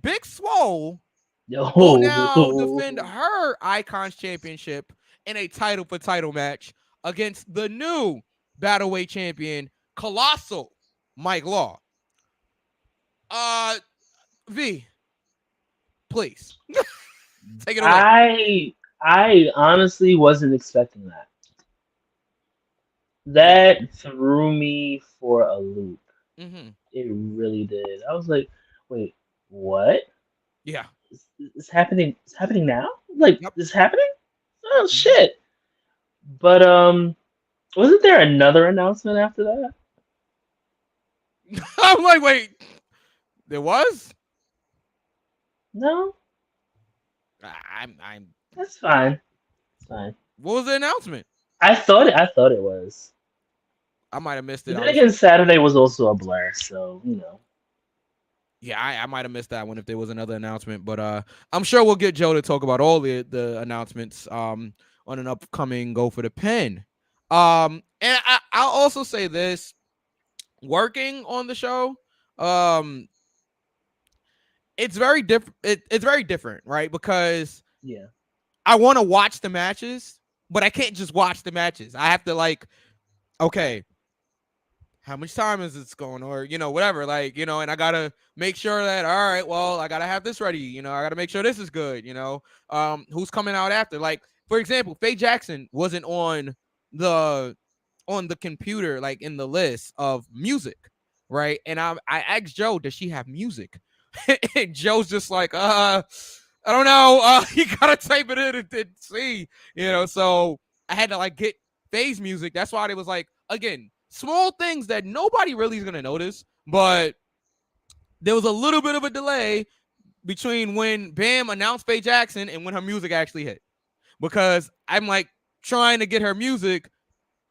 Big Swole will now defend her Icons Championship in a title for title match against the new Battleweight champion, Colossal Mike Law. V, please take it away. I honestly wasn't expecting that. That threw me for a loop. It really did. I was like, wait, what? Yeah. It's happening. It's happening now? Like, it's happening? Oh, shit. But, wasn't there another announcement after that? I'm like, wait, there was? No. I'm. That's fine. It's fine. What was the announcement? I thought it was. I might have missed it. Then again, Saturday was also a blur, so you know. Yeah, I might have missed that one if there was another announcement, but I'm sure we'll get Joe to talk about all the announcements on an upcoming Go for the Pin. And I'll also say this: working on the show, it's very different. It's very different, right? Because I want to watch the matches, but I can't just watch the matches. I have to okay, how much time is this going, or whatever, and I gotta make sure that, all right, well, I gotta have this ready, I gotta make sure this is good, who's coming out after. Like, for example, Faye Jackson wasn't on the computer, in the list of music, right? And I asked Joe, does she have music? And Joe's just like, I don't know. You gotta type it in and see, so I had to get Faye's music. That's why it was again, small things that nobody really is gonna notice, but there was a little bit of a delay between when Bam announced Faye Jackson and when her music actually hit, because I'm trying to get her music,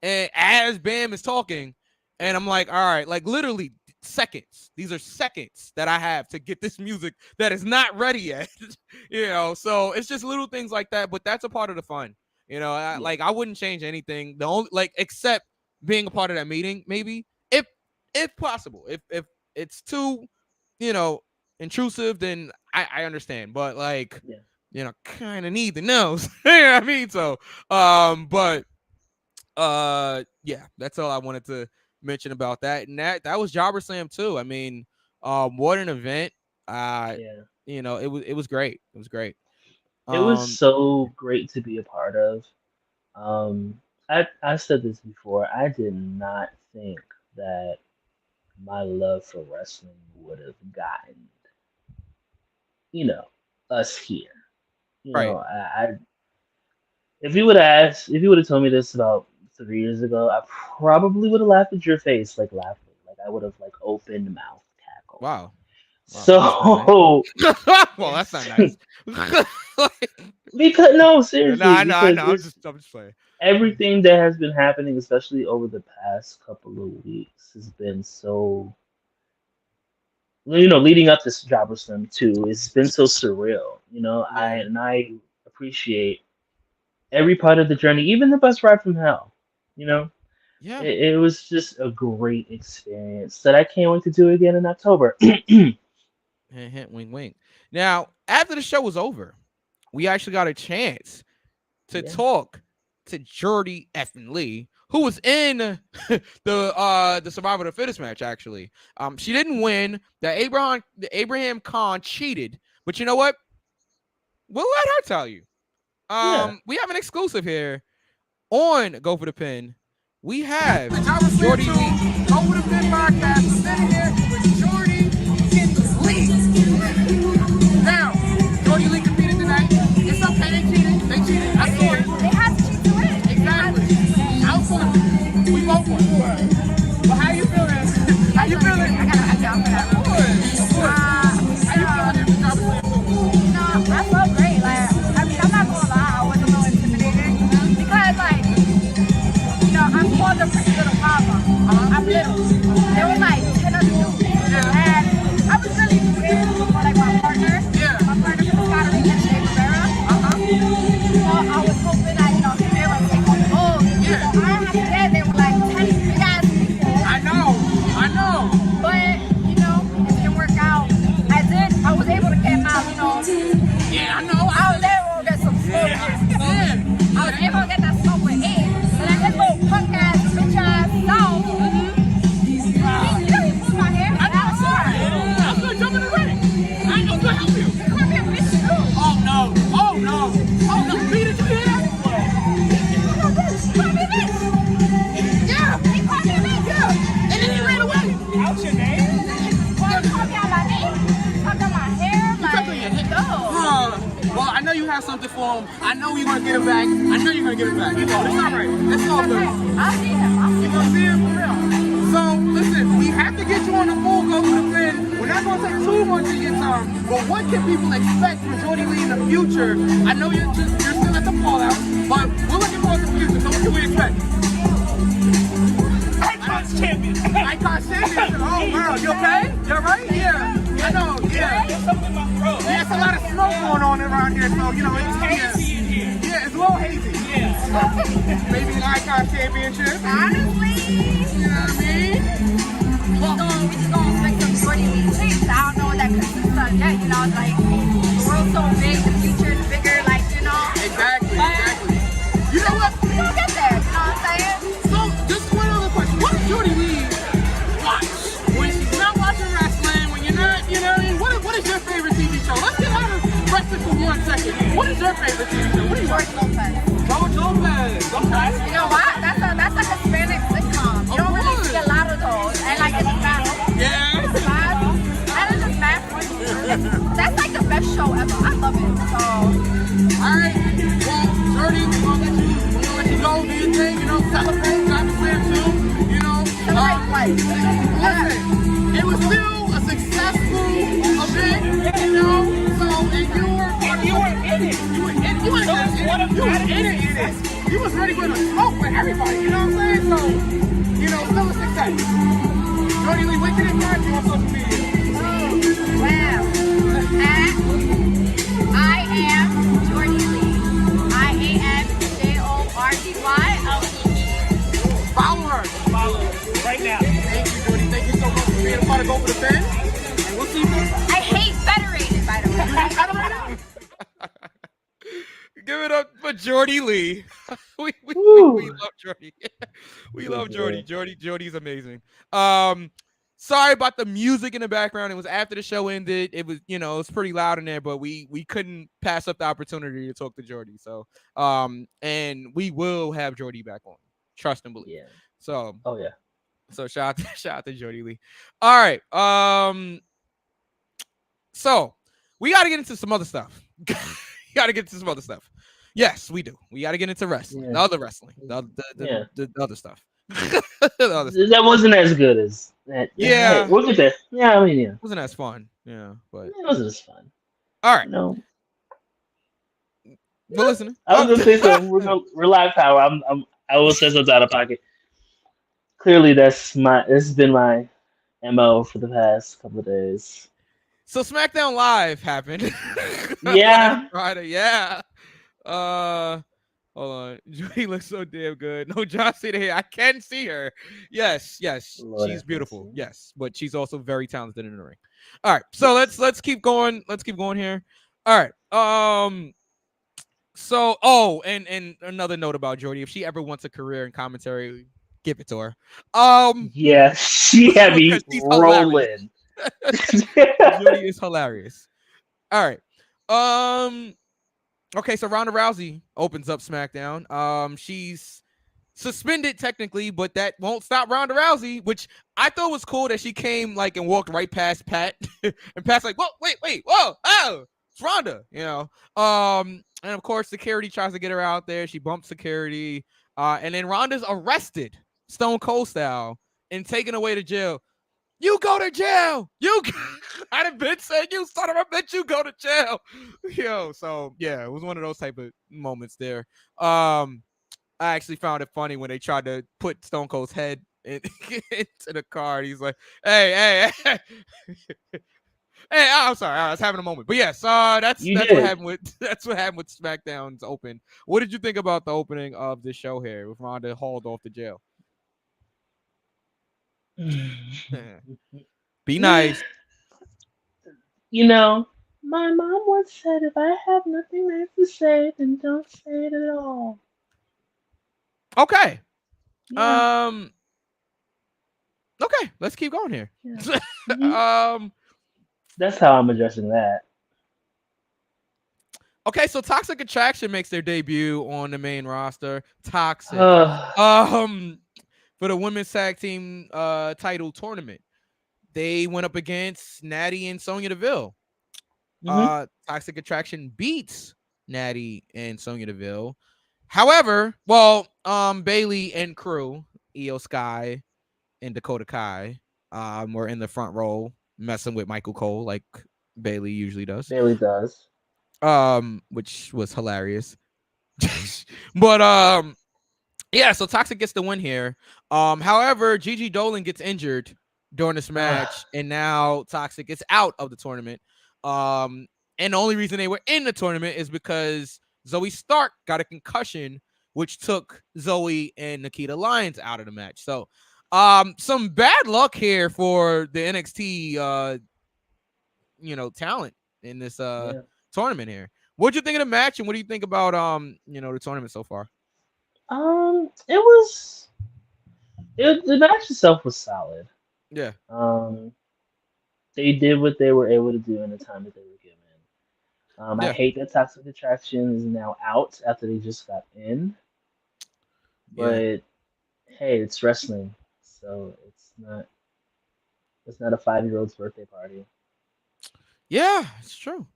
and as Bam is talking, and I'm all right, literally seconds. These are seconds that I have to get this music that is not ready yet. So it's just little things like that, but that's a part of the fun. I wouldn't change anything. The only except being a part of that meeting, maybe if possible. If it's too, intrusive, then I understand. But kind of need to know. You know what I mean? So, yeah, that's all I wanted to mention about that. And that was JobberSlam too. I mean, what an event. It was great. It was great. It was so great to be a part of. I said this before. I did not think that my love for wrestling would have gotten, us here. I if you would have told me this about 3 years ago, I probably would have laughed at your face, laughing. I would have opened mouth cackle. Wow. So well, that's not nice. Because no, seriously, No, I know. I'm because just playing. everything that has been happening, especially over the past couple of weeks, has been so. Leading up to JobberSlam too, it's been so surreal. I appreciate every part of the journey, even the bus ride from hell. Yeah. It was just a great experience that I can't wait to do again in October. Hint, hint, wink, wink. Now, after the show was over, we actually got a chance to talk to Jordy effing Lee, who was in the Survivor of the Fittest match. Actually, she didn't win. The Abraham Khan cheated, but you know what? We'll let her tell you. We have an exclusive here on Go for the Pin. We have Jordy Lee. Go for the Pin podcast. We're sitting here with Jordy Lee. Now, Jordy Lee competed tonight. It's okay, they cheated. I saw it. They have to cheat to win. Exactly. I was fun. We both won. Well, how you feeling? How you feeling? I gotta have y'all for that. Of course. How you feeling in the JobberSlam? I felt great. I'm not gonna lie, I was a little intimidated because, I'm called a pretty little problem. I'm little. There was 10 other dudes, and I was really rooting for my partner. My partner from Scotland, Jay Rivera. So I was hoping that they would take on the gold. So I have to say they were 10 big ass people. I know. But it didn't work out. I was able to get them out. Yeah, I know. I was able to get some smoke. I was able to get that smoke with Abe. But then this little punk ass, bitch ass, he pulled my hair. I know. I'm gonna jump in the ring. I know to help you. He called me a bitch too. Oh no. Beat it to the head. He called me a bitch. Yeah. He called me a bitch. Yeah. And then he ran away. Out your name? Well, he called me out my name. He called out my hair. Well, I know you have something for him. I know you're gonna get him back. It's all right. It's all good. I'll see him. You gonna see him for real? So listen, we have to get you on the full Go for the Pin. We're not gonna take too much of your time, but what can people expect from Jordy Lee in the future? I know you're still at the fallout, but we're looking forward to the future. So what can we expect? Icons champion. Oh wow, you okay? You alright? Yeah. I know. Yeah. Yeah, it's a lot of smoke going on around here, so it's hazy in here. Yeah, it's a little hazy. Yeah. Maybe an Icon championship. Honestly, You know what I mean? we just gonna expect some Jordy Lee things. I don't know what that consists of yet. The world's so big, the future is bigger. Exactly. You know what? We gonna get there. You know what I'm saying? So, just one other question. What does Jordy Lee watch when she's not watching wrestling? When you're not, what is your favorite TV show? Let's get out of wrestling for 1 second. What is your favorite TV show? What do you watch? George Lopez. Okay. You know what? That's like a Hispanic sitcom. You don't really see a lot of those. And it's battle. Yeah. It's battle. And it's just mad funny. That's the best show ever. I love it. So. Alright. Well, Jordy, we're gonna let you go, do your thing, celebrate JobberSlam too. Celebrate what? Listen, it was still a successful event, so, and you were in it. You was ready for the smoke with everybody, you know what I'm saying? So, still a success. Jordy Lee, where can they find you on social media? Wow. I am Jordy Lee. IAMJORDYLEE. Follow her right now. Thank you, Jordy. Thank you so much for being a part of Go for the Pin. And we'll see you next time. I hate Federated, by the way. Give it up for Jordy Lee. we love Jordy. We love Jordy. Jordy's amazing. Sorry about the music in the background. It was after the show ended. It was, it's pretty loud in there, but we couldn't pass up the opportunity to talk to Jordy. So, and we will have Jordy back on. Trust and believe. Yeah. So, oh yeah. So shout out to Jordy Lee. All right. So we got to get into some other stuff. Yes, we do. We got to get into wrestling. The other wrestling. The other stuff. That wasn't as good as that. Yeah. We'll get there. Yeah, I mean, yeah. Wasn't as fun. Yeah, but it wasn't as fun. All right. No. We're listening. I was gonna say something. We're live power. I will say something out of pocket. Clearly, this has been my MO for the past couple of days. So SmackDown Live happened. Yeah. Last Friday. Yeah. Hold on. Judy looks so damn good. No John Cena here. I can see her. Yes. Lord She's beautiful. mercy. Yes, but she's also very talented in the ring. All right. So let's keep going. Let's keep going here. All right. So and another note about Jordy. If she ever wants a career in commentary, give it to her. Yeah, she had me she's rolling. Jordy is hilarious. All right. Okay, so Ronda Rousey opens up SmackDown. She's suspended technically, but that won't stop Ronda Rousey, which I thought was cool that she came like and walked right past Pat, and Pat's like, "Whoa, wait, whoa, oh, it's Ronda," you know. And of course, security tries to get her out there. She bumps security, and then Ronda's arrested, Stone Cold style, and taken away to jail. You go to jail. I'd have been saying, you son of a bitch, you go to jail. Yo, so yeah, it was one of those type of moments there. I actually found it funny when they tried to put Stone Cold's head into the car. And he's like, hey. Hey, I'm sorry, I was having a moment. But yes, that's what happened with SmackDown's open. What did you think about the opening of the show here with Ronda hauled off to jail? Be nice. You know, my mom once said, if I have nothing nice to say, then don't say it at all. Okay. Yeah. Okay, let's keep going here. Yeah. Mm-hmm. That's how I'm addressing that. Okay, so Toxic Attraction makes their debut on the main roster. Toxic. For the women's tag team title tournament. They went up against Natty and Sonya Deville. Mm-hmm. Toxic Attraction beats Natty and Sonya Deville. However, Bailey and crew, Io Sky and Dakota Kai, were in the front row messing with Michael Cole like Bailey usually does. Bailey does. Which was hilarious. But yeah, so Toxic gets the win here. However, Gigi Dolan gets injured during this match, and now Toxic is out of the tournament. And the only reason they were in the tournament is because Zoe Stark got a concussion, which took Zoe and Nikita Lyons out of the match. So some bad luck here for the NXT talent in this tournament here. What'd you think of the match, and what do you think about the tournament so far? The match itself was solid. Yeah. They did what they were able to do in the time that they were given. I hate that Toxic Attraction is now out after they just got in. But hey, it's wrestling, so it's not a 5-year-old's birthday party. Yeah, it's true.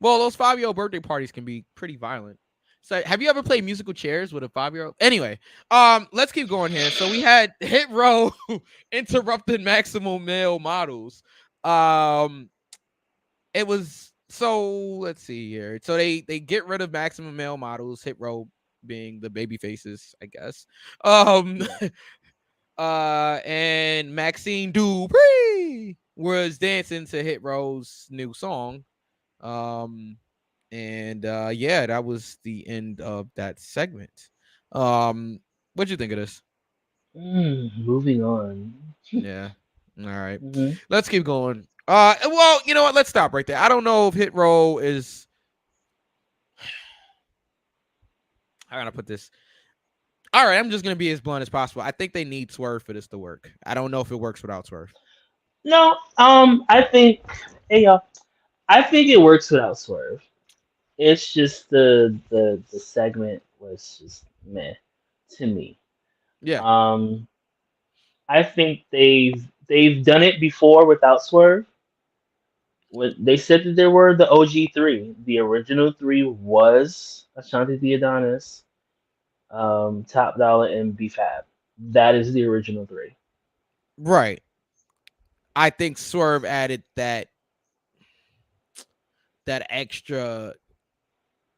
Well, those 5-year-old birthday parties can be pretty violent. So have you ever played musical chairs with a 5-year-old? Anyway, let's keep going here. So we had Hit Row interrupted Maximum Male Models. It was let's see here. So they get rid of Maximum Male Models, Hit Row being the baby faces, I guess. And Maxine Dupree was dancing to Hit Row's new song. That was the end of that segment. What'd you think of this? Moving on. Yeah. All right. Mm-hmm. Let's keep going. Well, you know what? Let's stop right there. I don't know if Hit Row is. How can I put this? All right, I'm just gonna be as blunt as possible. I think they need Swerve for this to work. I don't know if it works without Swerve. No, I think I think it works without Swerve. It's just the segment was just meh to me. Yeah. I think they've done it before without Swerve. When they said that there were the OG 3. The original 3 was Ashanti the Adonis, Top Dollar, and B-Fab. That is the original 3. Right. I think Swerve added that extra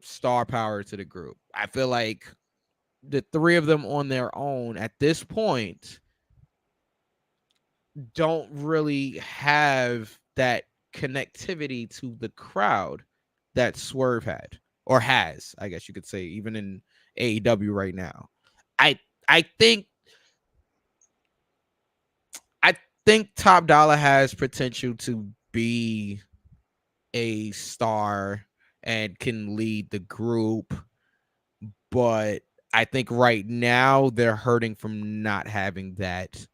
star power to the group. I feel like the three of them on their own at this point don't really have that connectivity to the crowd that Swerve had or has, I guess you could say, even in AEW right now. I think Top Dollar has potential to be a star and can lead the group, but I think right now they're hurting from not having that,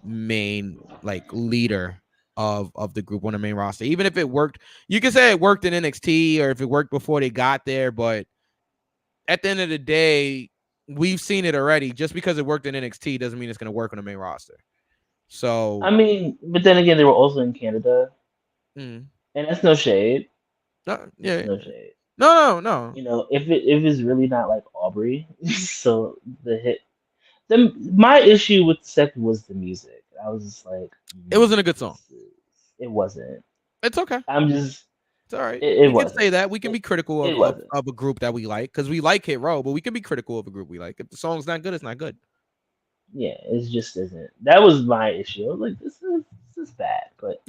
main like leader of the group on the main roster. Even if it worked, you can say it worked in NXT or if it worked before they got there, but at the end of the day, we've seen it already. Just because it worked in NXT doesn't mean it's going to work on the main roster. So I mean, but then again, they were also in Canada, and that's no shade. Yeah, no shade. No. If it's really not like Aubrey, so my issue with the second was the music. I was just like, it wasn't a good song. It wasn't. It's okay. It's all right. It we wasn't. can say that. We can be critical of a group that we like because we like Hit Row, but we can be critical of a group we like. If the song's not good, it's not good. Yeah, it just isn't. That was my issue. I was like, this is bad, but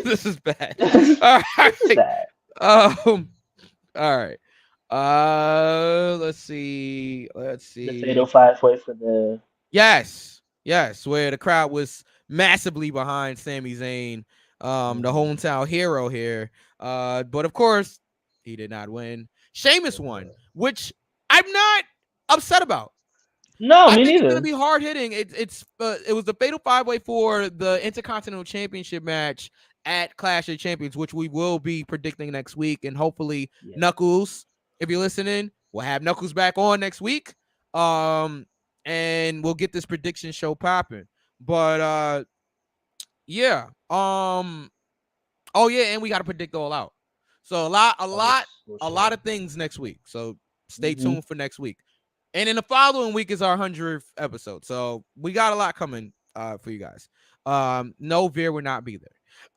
this is bad. All right. This is bad. All right. Let's see. The Fatal 5-Way for the Yes, where the crowd was massively behind Sami Zayn, the hometown hero here. But of course, he did not win. Sheamus won, which I'm not upset about. No, I think neither. It's gonna be hard hitting. It was the Fatal 5-Way for the Intercontinental Championship match at Clash of Champions, which we will be predicting next week, and hopefully Knuckles, if you're listening, we'll have Knuckles back on next week. And we'll get this prediction show popping. But yeah. Oh yeah, and we got to predict All Out. So a lot of things next week. So stay tuned for next week. And in the following week is our 100th episode. So we got a lot coming for you guys. No Veer will not be there.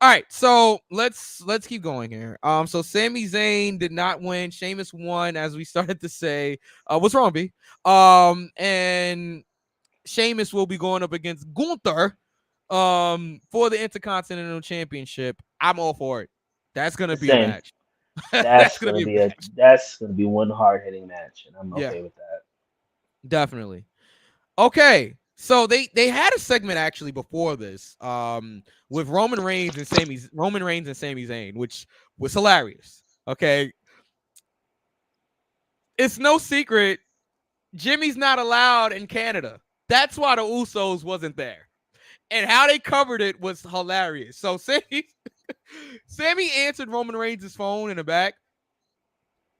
All right, so let's keep going here. So Sami Zayn did not win. Sheamus won, as we started to say. What's wrong, B? And Sheamus will be going up against Gunther for the Intercontinental Championship. I'm all for it. That's gonna be a match. That's gonna be one hard hitting match, and I'm okay with that. Definitely. Okay. So they had a segment actually before this with Roman Reigns and Sami Zayn, which was hilarious. Okay. It's no secret Jimmy's not allowed in Canada. That's why the Usos wasn't there. And how they covered it was hilarious. So Sami answered Roman Reigns' phone in the back.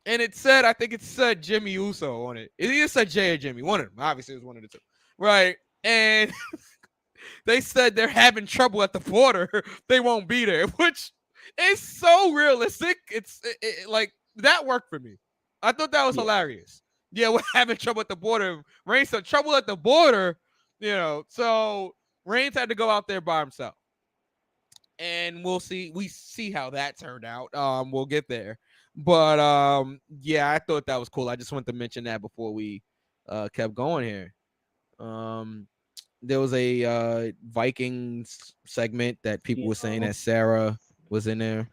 And I think it said Jimmy Uso on it. It either said Jay or Jimmy. One of them. Obviously, it was one of the two. Right. And they said they're having trouble at the border. They won't be there, which is so realistic. It's like that worked for me. I thought that was hilarious. Yeah, we're having trouble at the border. Reigns said trouble at the border, so Reigns had to go out there by himself. And we'll see. We see how that turned out. We'll get there. But yeah, I thought that was cool. I just wanted to mention that before we kept going here. There was a Vikings segment that people were saying that Sarah was in there,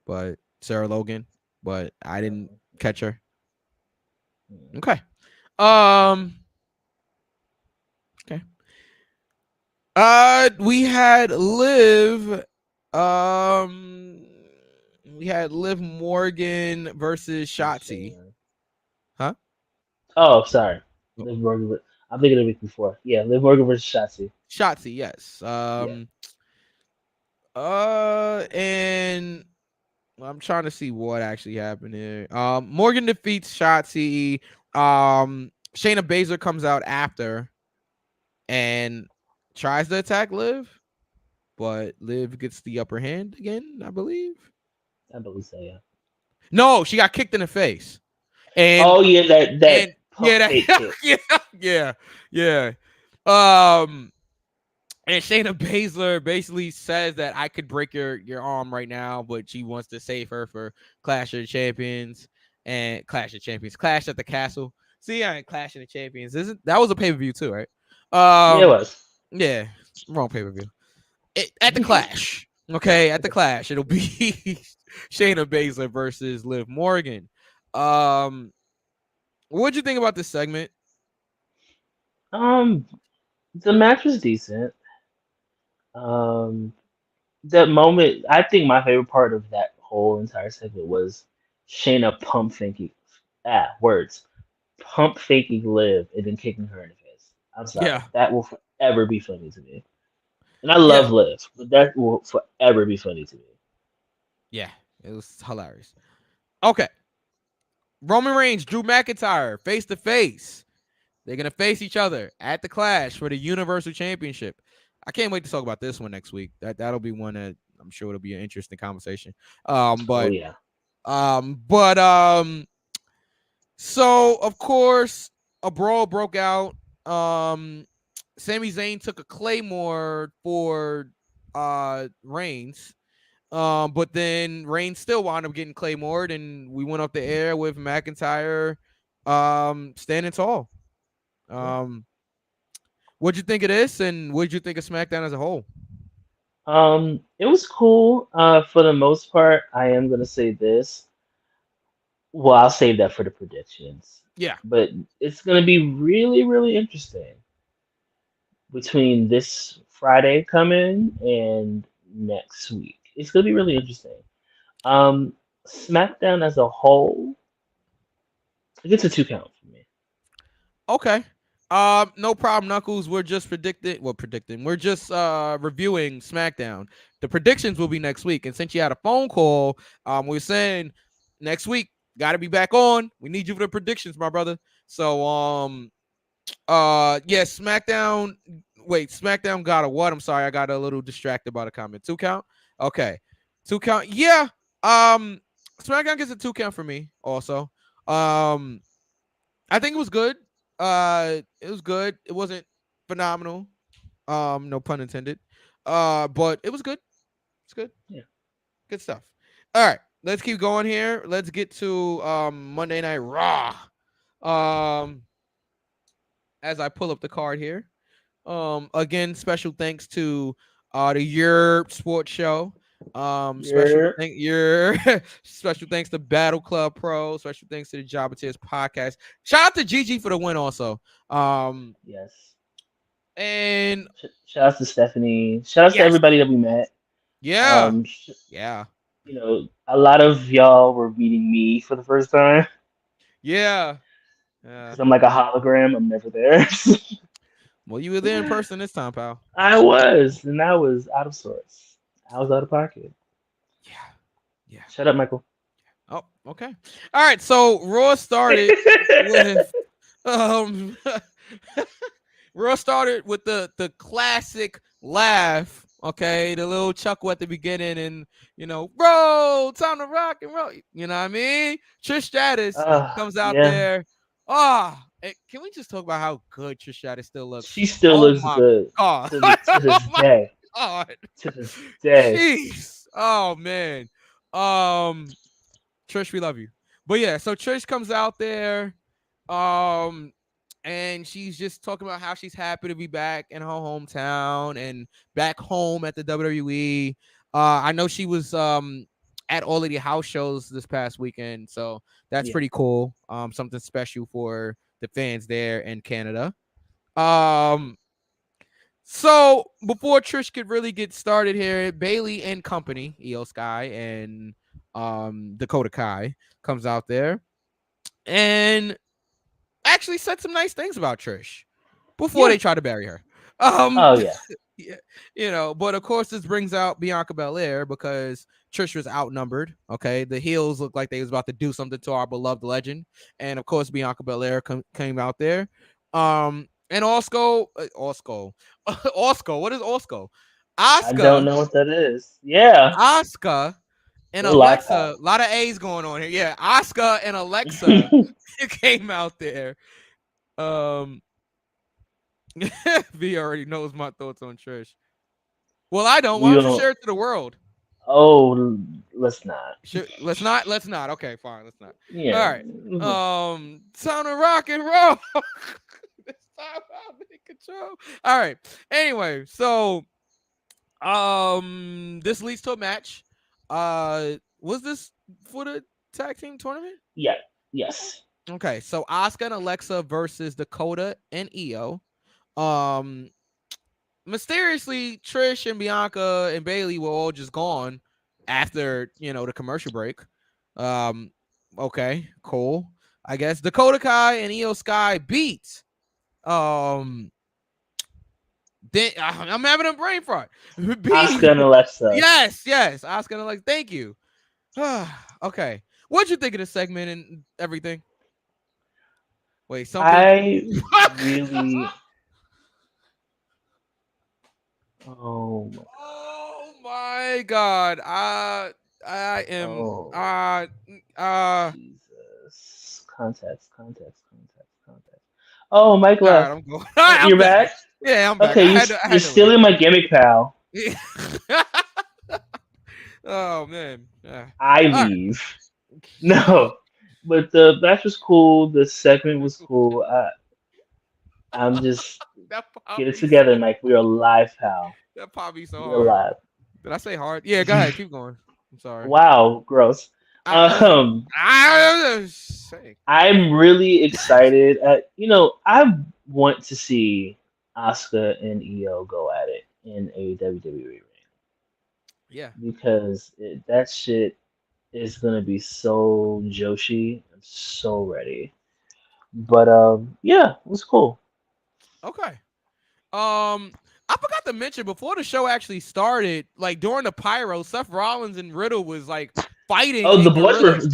but Sarah Logan, but I didn't catch her. Okay. Okay. We had Liv. We had Liv Morgan versus Shotzi. Huh? Oh, sorry. Liv Morgan. I'm thinking of the week before. Yeah, Liv Morgan versus Shotzi. Shotzi, yes. And I'm trying to see what actually happened here. Morgan defeats Shotzi. Shayna Baszler comes out after and tries to attack Liv, but Liv gets the upper hand again, I believe. I believe so, yeah. No, she got kicked in the face. And that yeah. And Shayna Baszler basically says that I could break your arm right now, but she wants to save her for Clash of Champions. and Clash of Champions. Clash at the Castle. See, I ain't Clash of the Champions. That was a pay-per-view too, right? Yeah, it was. Yeah, wrong pay-per-view. At the Clash. Okay, at the Clash. It'll be Shayna Baszler versus Liv Morgan. What'd you think about this segment? The match was decent. That moment, I think my favorite part of that whole entire segment was Shayna pump faking, words, pump faking Liv and then kicking her in the face. I'm sorry, Yeah. that will forever be funny to me. And I Yeah. love Liv, but that will forever be funny to me. Yeah, it was hilarious. Okay. Roman Reigns, Drew McIntyre, face to face. They're gonna face each other at the Clash for the Universal Championship. I can't wait to talk about this one next week. That'll be one that I'm sure it'll be an interesting conversation. Oh yeah. So of course a brawl broke out. Sami Zayn took a Claymore for Reigns. But then Reigns still wound up getting Claymored, and we went up the air with McIntyre standing tall. What'd you think of this, and what'd you think of SmackDown as a whole? It was cool. For the most part, I am gonna say this. Well, I'll save that for the predictions. Yeah. But it's gonna be really, really interesting between this Friday coming and next week. It's gonna be really interesting. SmackDown as a whole, it gets a 2 count for me. Okay. No problem, Knuckles. We're just predicting. We're just reviewing SmackDown. The predictions will be next week. And since you had a phone call, we're saying next week, gotta be back on. We need you for the predictions, my brother. So yeah, SmackDown. Wait, SmackDown got a what? I'm sorry, I got a little distracted by the comment. 2 count? Okay. 2 count. Yeah. SmackDown gets a 2 count for me also. I think it was good. It was good. It wasn't phenomenal. No pun intended. But it was good. It's good. Yeah. Good stuff. All right, let's keep going here. Let's get to Monday Night Raw. As I pull up the card here. Again, special thanks to the Your Sports Show. Special thanks to Battle Club Pro. Special thanks to the JobberSlam podcast. Shout out to Gigi for the win also. Yes. And shout out to Stephanie. Shout out to everybody that we met. Yeah. Yeah. You know, a lot of y'all were meeting me for the first time. Yeah. Because I'm like a hologram. I'm never there. Well, you were there in person this time, pal. I was, and I was out of sorts. I was out of pocket. Yeah. Shut up, Michael. Oh, okay. All right. So Raw started with Raw started with the classic laugh. Okay, the little chuckle at the beginning, and roll, time to rock and roll. You know what I mean? Trish Stratus comes out there. Can we just talk about how good Trish Stratus still looks? She still looks good. God. To this day. God. To this day. Jeez. Oh man. Trish, we love you. But yeah, so Trish comes out there, and she's just talking about how she's happy to be back in her hometown and back home at the WWE. I know she was at all of the house shows this past weekend, so that's pretty cool. Something special for the fans there in Canada. So before Trish could really get started here, Bailey and company, Io Sky and Dakota Kai comes out there and actually said some nice things about Trish before they try to bury her. But of course this brings out Bianca Belair because Trish was outnumbered. Okay, the heels looked like they was about to do something to our beloved legend, and of course Bianca Belair came out there. And Osco, what is Osco? Asuka. I don't know what that is. Yeah, Asuka and Alexa. A lot of A's going on here. Yeah, Asuka and Alexa came out there. V already knows my thoughts on Trish. Well, I don't. Why don't you share it to the world? Oh, let's not. Let's not. Let's not. Okay, fine. Let's not. Yeah. All right. Time to rock and roll. It's time I'm in control. All right. Anyway, so this leads to a match. Was this for the tag team tournament? Yeah. Yes. Okay, so Asuka and Alexa versus Dakota and Io. Mysteriously, Trish and Bianca and Bailey were all just gone after, the commercial break. Okay, cool. I guess Dakota Kai and Io Sky beat. Then I'm having a brain fart. Asuka and Alexa. Yes, Asuka and Alexa. Thank you. Okay, what'd you think of this segment and everything? Wait, something. I really. Oh my God! I am. Jesus. Context. Oh, Mike left. I'm going. I'm You're back. Yeah, I'm back. Okay, you're stealing my gimmick, pal. Oh man. I leave. Right. No, but the match was cool. The segment was cool. I'm just get it together, Mike. We are live, pal. That probably so hard. We're live. Did I say hard? Yeah, go ahead. Keep going. I'm sorry. Wow, gross. I'm really excited. I want to see Asuka and Io go at it in a WWE ring. Yeah. Because that shit is gonna be so Joshi. I'm so ready. But yeah, it was cool. Okay. I forgot to mention before the show actually started, like during the pyro, Seth Rollins and Riddle was like fighting. Oh, the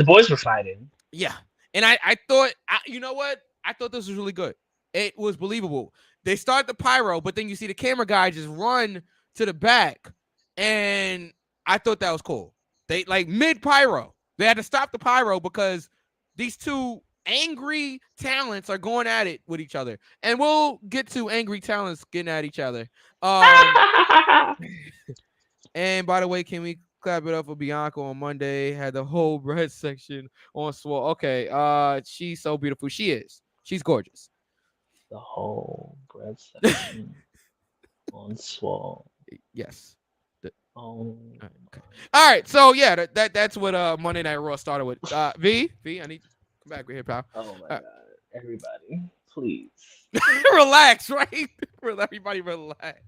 boys were fighting. Yeah, and I thought, you know what? I thought this was really good. It was believable. They start the pyro, but then you see the camera guy just run to the back, and I thought that was cool. They like mid pyro, they had to stop the pyro because these two angry talents are going at it with each other, and we'll get to angry talents getting at each other. And by the way, can we clap it up for Bianca on Monday? Had the whole bread section on Swole. Okay, she's so beautiful. She's gorgeous. The whole bread section on Swole. Yes. Okay. All right. So yeah, that's what Monday Night Raw started with. V, I need to come back here, pal. Oh my God, everybody, please relax, right? Everybody relax.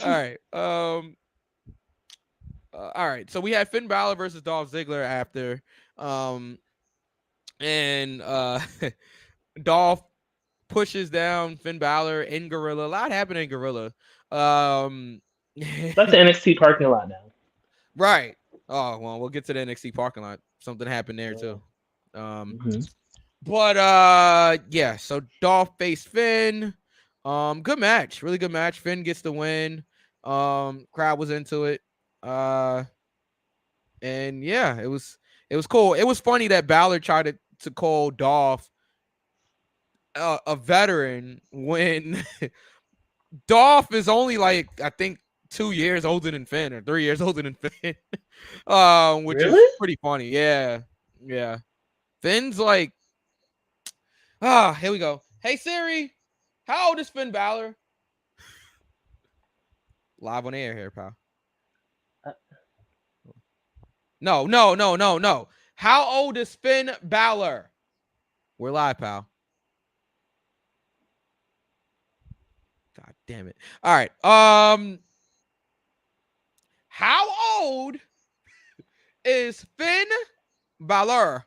All right. All right. So we had Finn Balor versus Dolph Ziggler after, and Dolph pushes down Finn Balor in Gorilla. A lot happened in Gorilla. That's the NXT parking lot now. Right. Oh, well, we'll get to the NXT parking lot. Something happened there too. But yeah, so Dolph faced Finn. Good match. Really good match. Finn gets the win. Crowd was into it. And yeah, it was cool. It was funny that Balor tried to call Dolph a veteran when Dolph is only like, I think, 2 years older than Finn or 3 years older than Finn. Which is pretty funny. Yeah. Finn's like, here we go. Hey Siri, how old is Finn Balor? Live on air here, pal. No. How old is Finn Balor? We're live, pal. God damn it. All right. How old is Finn Balor?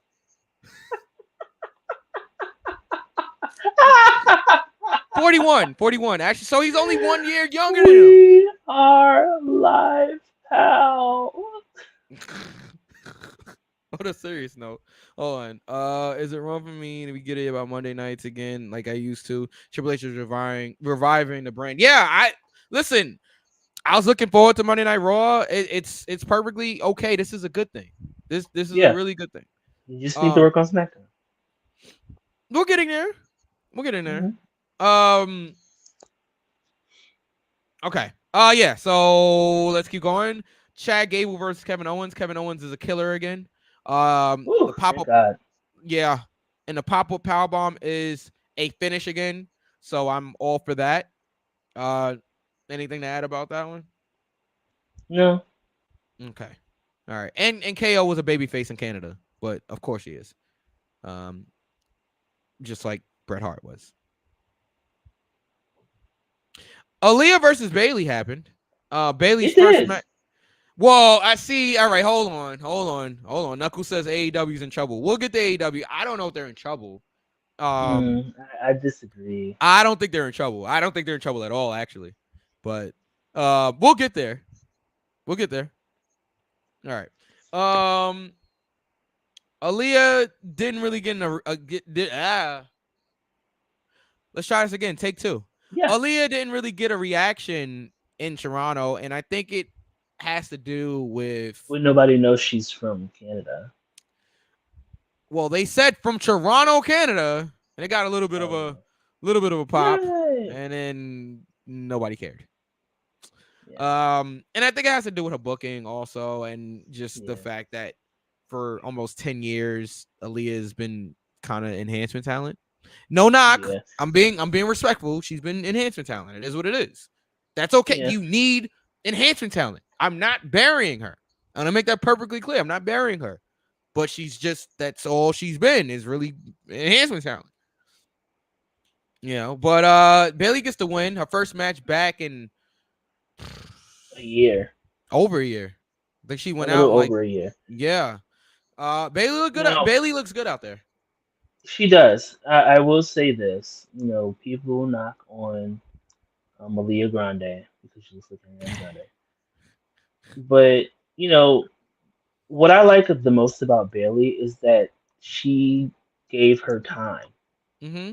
41. Actually, so he's only 1 year younger than him. We are live, pal. On a serious note, hold on. Is it wrong for me to get it about Monday nights again, like I used to? Triple H is reviving the brand. Yeah, listen. I was looking forward to Monday Night Raw. It's perfectly okay. This is a good thing. This is a really good thing. You just need to work on SmackDown. We're getting there. Okay. Yeah. So let's keep going. Chad Gable versus Kevin Owens. Kevin Owens is a killer again. Ooh, The pop thank up, God. yeah, and the pop up powerbomb is a finish again. So I'm all for that. Anything to add about that one? No. Okay. All right. And KO was a babyface in Canada, but of course he is. Just like Bret Hart was. Aaliyah versus Bailey happened. Bailey's It first did. match. Well, I see. All right, hold on. Knuckles says AEW's in trouble. We'll get to AEW. I don't know if they're in trouble. I disagree. I don't think they're in trouble. I don't think they're in trouble at all, actually. But we'll get there. We'll get there. All right. Aaliyah didn't really get in Let's try this again. Take two. Yeah. Aaliyah didn't really get a reaction in Toronto, and I think it has to do with. Well, nobody knows she's from Canada. Well, they said from Toronto, Canada, and it got a little bit of a pop, Right. and then nobody cared. Yeah. And I think it has to do with her booking also, and just the fact that for almost 10 years, Aaliyah has been kind of enhancement talent. No knock. Yeah. I'm being respectful. She's been enhancement talent. It is what it is. That's okay. Yeah. You need enhancement talent. I'm not burying her. I'm gonna make that perfectly clear. I'm not burying her. But that's all she's been, is really enhancement talent. But Bailey gets the win. Her first match back in a year. Over a year. I think she went a little out over a year. Yeah. Bailey looked good. Bailey looks good out there. She does. I will say this. People knock on Malia Grande because she looks like Ariana Grande. But, what I like the most about Bailey is that she gave her time. Mm-hmm.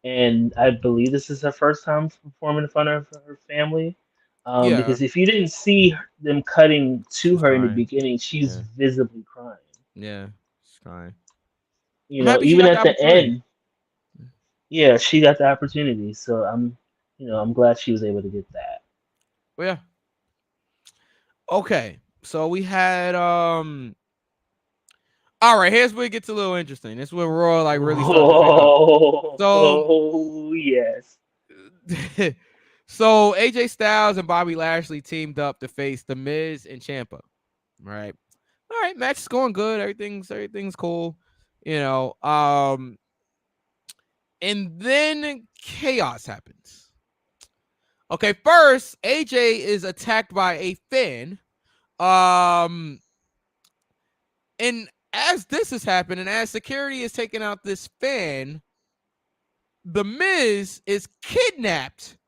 And I believe this is her first time performing in front of her family. Because if you didn't see them cutting to her in the beginning, she's visibly crying. Yeah, she's crying. Even at the end, she got the opportunity. So I'm glad she was able to get that. Well, yeah. Okay, so we had all right, here's where it gets a little interesting. This is where Raw really starts to pick up. So yes. So AJ Styles and Bobby Lashley teamed up to face The Miz and Ciampa. Right. All right, match is going good. Everything's cool. And then chaos happens. Okay, first AJ is attacked by a fan. And as this is happening, as security is taking out this fan, The Miz is kidnapped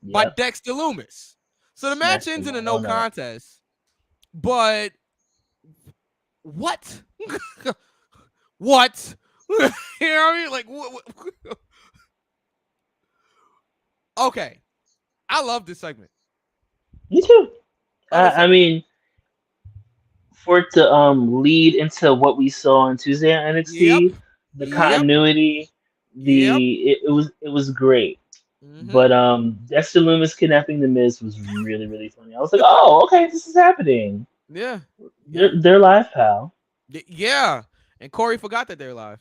by Dexter Lumis. So the match ends in a no contest. But what? What? You know what I mean? Like, what? Okay. I love this segment. Me too. I mean, for it to lead into what we saw on Tuesday on NXT, the continuity, it was great. Mm-hmm. But Dexter Lumis kidnapping The Miz was really, really funny. I was like, oh, okay, this is happening. Yeah. They're live, pal. Yeah. And Corey forgot that they're live.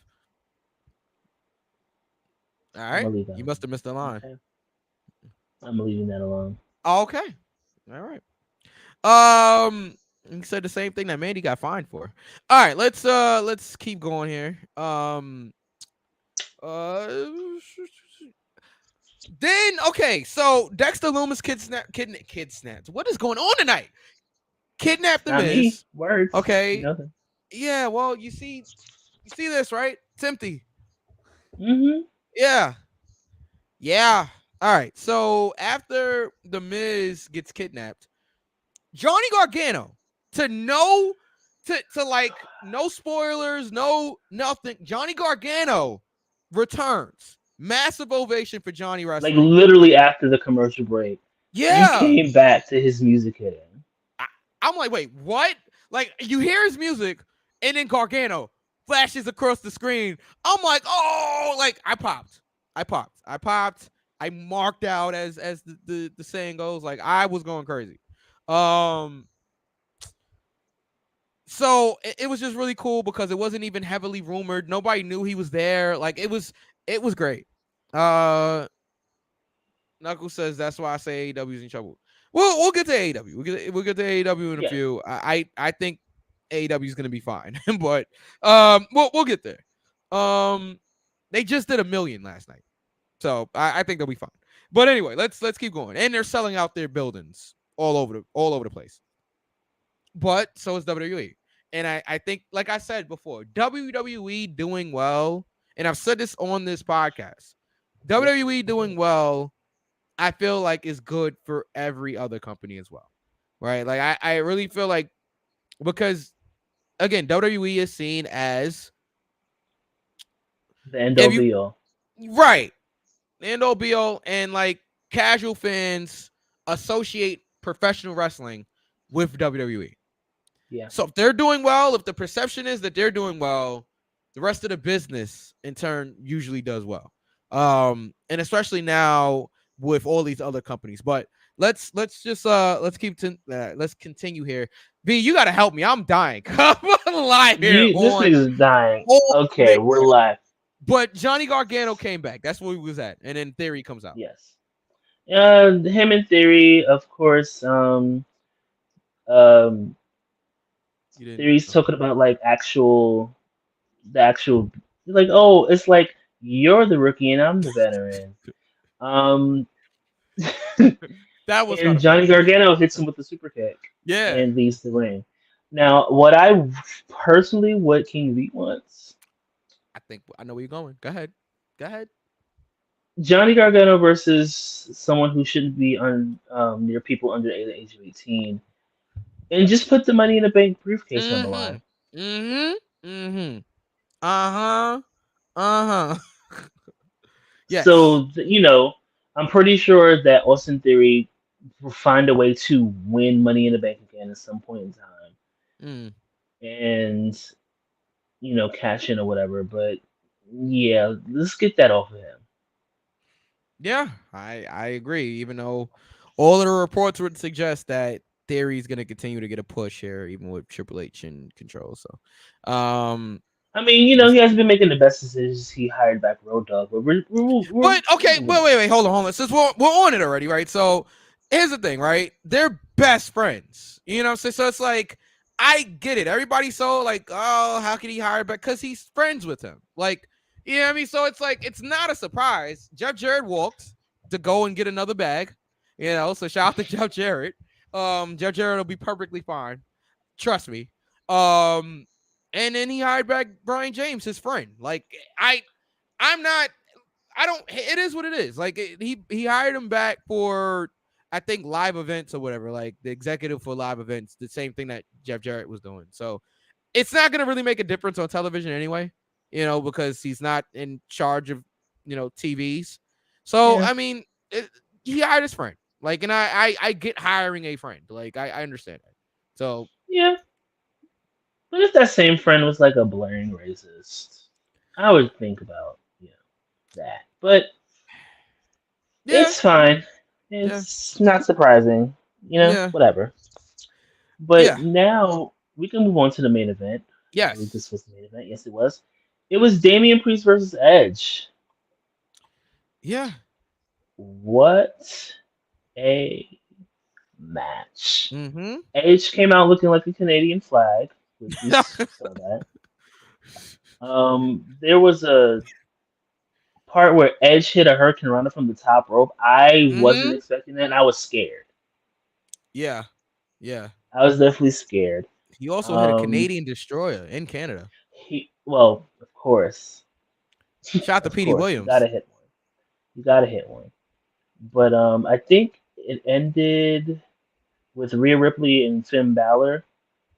All right. You must have missed the line. Okay. I'm leaving that alone. Okay. All right. You said the same thing that Mandy got fined for. All right, let's keep going here. Then okay, so Dexter Lumis kidnapped. What is going on tonight? Kidnapped The Miz. Words. Okay. Nothing. Yeah, well, you see this, right? It's empty. Mm-hmm. Yeah. Yeah. All right. So after The Miz gets kidnapped, Johnny Gargano, no spoilers, no nothing. Johnny Gargano returns. Massive ovation for Johnny wrestling. Like literally after the commercial break. Yeah. You came back to his music hitting. I'm like, wait, what? Like, you hear his music, and then Gargano flashes across the screen. I'm like, oh, like I popped. I marked out as the saying goes. Like I was going crazy. So it was just really cool because it wasn't even heavily rumored. Nobody knew he was there. Like it was great. Knuckles says that's why I say AEW's in trouble. We'll get to AEW. We'll get to AEW in a few. I think AEW is gonna be fine, but we'll get there. They just did 1 million last night, so I think they'll be fine. But anyway, let's keep going. And they're selling out their buildings all over the place. But so is WWE. And I think, like I said before, WWE doing well, and I've said this on this podcast, WWE doing well, I feel like is good for every other company as well, right? Like I really feel like, because again, WWE is seen as the end all be all, right? The end all be all, and like casual fans associate professional wrestling with WWE. Yeah. So if they're doing well, if the perception is that they're doing well, the rest of the business in turn usually does well. And especially now with all these other companies. But let's continue here. V, you gotta help me. I'm dying. I'm live here. This nigga's dying. Okay, we're live. But Johnny Gargano came back. That's where he was at. And then Theory comes out. Yes. Him and Theory, of course. Theory's talking about like the actual, like, oh, it's like you're the rookie and I'm the veteran. That was and Johnny Gargano hits him with the super kick. Yeah. And leaves the ring. Now, what King V wants, I think I know where you're going. Go ahead. Johnny Gargano versus someone who shouldn't be near people under the age of 18, and just put the Money in the Bank briefcase on the line. Yes. So I'm pretty sure that Austin Theory will find a way to win Money in the Bank again at some point in time, and cash in or whatever. But yeah, let's get that off of him. Yeah, I agree. Even though all of the reports would suggest that Theory is going to continue to get a push here, even with Triple H in control. So, I mean, he hasn't been making the best decisions. He hired back Road Dogg, but wait, hold on. Since we're on it already, right? So here's the thing, right? They're best friends. You know what I'm saying? So it's like, I get it. Everybody's so like, oh, how can he hire back? Because he's friends with him. Like, you know what I mean? So it's like, it's not a surprise. Jeff Jarrett walked to go and get another bag, so shout out to Jeff Jarrett. Jeff Jarrett will be perfectly fine. Trust me. And then he hired back Brian James, his friend. Like, it is what it is. Like, he hired him back for, I think, live events or whatever, like the executive for live events, the same thing that Jeff Jarrett was doing. So it's not going to really make a difference on television anyway, because he's not in charge of, TVs. So, yeah. I mean, he hired his friend. Like, and I get hiring a friend. Like, I understand that. So, yeah. But if that same friend was like a blaring racist, I would think about, that. But it's fine. It's not surprising. Whatever. But now we can move on to the main event. Yes. This was the main event. Yes, it was. It was Damian Priest versus Edge. Yeah. What a match. Mm-hmm. Edge came out looking like a Canadian flag. We saw that. There was a part where Edge hit a Hurricane Rana from the top rope. I wasn't expecting that, and I was scared. Yeah. I was definitely scared. He also had a Canadian destroyer in Canada. Of course. Shout to Petey Williams. You gotta hit one. But I think it ended with Rhea Ripley and Finn Balor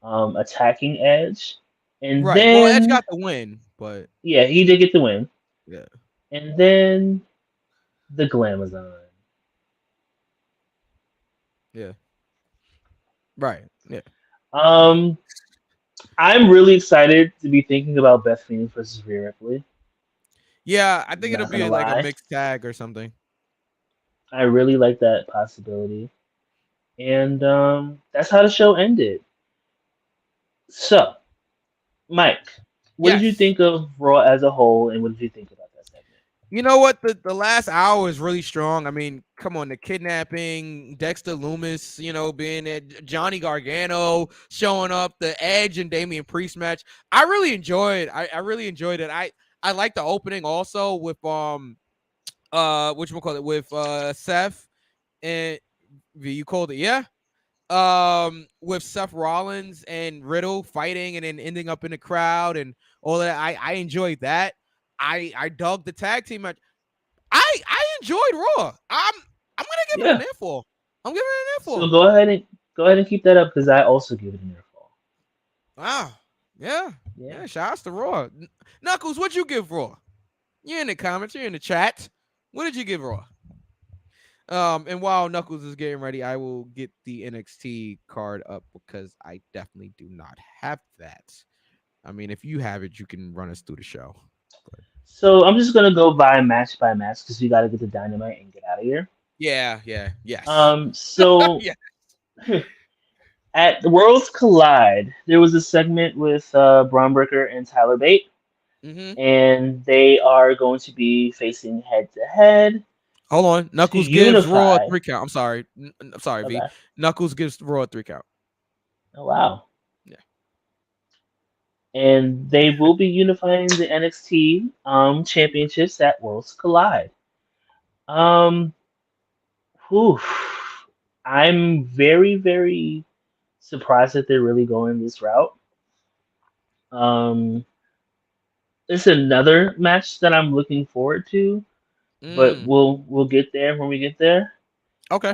attacking Edge. And then Edge got the win, but yeah, he did get the win. Yeah. And then the Glamazon. Yeah. Right. Yeah. I'm really excited to be thinking about Beth Phoenix versus Rhea Ripley. Yeah, I think it'll be like a mixed tag or something. I really like that possibility. And that's how the show ended. So, Mike, what did you Yes. think of Raw as a whole, and what did you think about that segment? You know what? The last hour is really strong. I mean, come on, the kidnapping, Dexter Loomis, being there, Johnny Gargano showing up, the Edge and Damian Priest match. I really enjoyed. I really enjoyed it. I like the opening also with whatchamacallit, with Seth and you called it, yeah. With Seth Rollins and Riddle fighting and then ending up in the crowd and all that. I enjoyed that. I dug the tag team match. I enjoyed Raw. I'm gonna give it an Yeah. earful. I'm giving it an So earful. go ahead and keep that up because I also give it an earful. Wow. Yeah. Shout outs to Raw. Knuckles, what'd you give Raw? You're in the comments. You're in the chat. What did you give Raw? And while Knuckles is getting ready, I will get the NXT card up because I definitely do not have that. I mean, if you have it, you can run us through the show. So I'm just gonna go by match because we gotta get the Dynamite and get out of here. Yeah, yes. So Yeah. at the Worlds Collide, there was a segment with Braun Breaker and Tyler Bate, and they are going to be facing head to head. Hold on, Knuckles gives Raw a 3 count. I'm sorry, Okay. V. Knuckles gives Raw a 3 count. Oh wow. Yeah. And they will be unifying the NXT championships at Worlds Collide. Whew. I'm very, very surprised that they're really going this route. It's another match that I'm looking forward to, but we'll get there when we get there. Okay.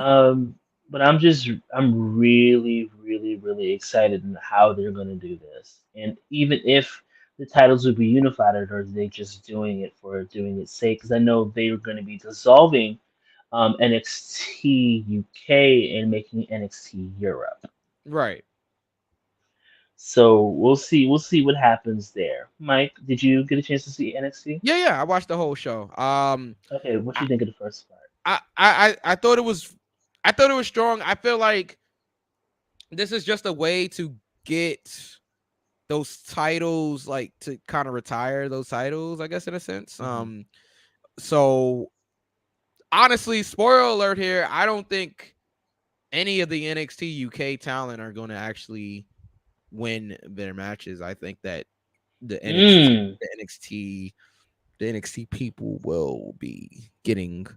But I'm really, really, really excited in how they're gonna do this. And even if the titles would be unified, or are they just doing it for doing its sake? Because I know they are going to be dissolving NXT UK and making NXT Europe. Right. So we'll see. We'll see what happens there. Mike, did you get a chance to see NXT? Yeah. I watched the whole show. Okay, what do you think of the first part? I thought it was strong. I feel like this is just a way to get those titles, like, to kind of retire those titles, I guess, in a sense. So honestly, spoiler alert here, I don't think any of the NXT UK talent are going to actually win their matches. I think that the NXT people will be getting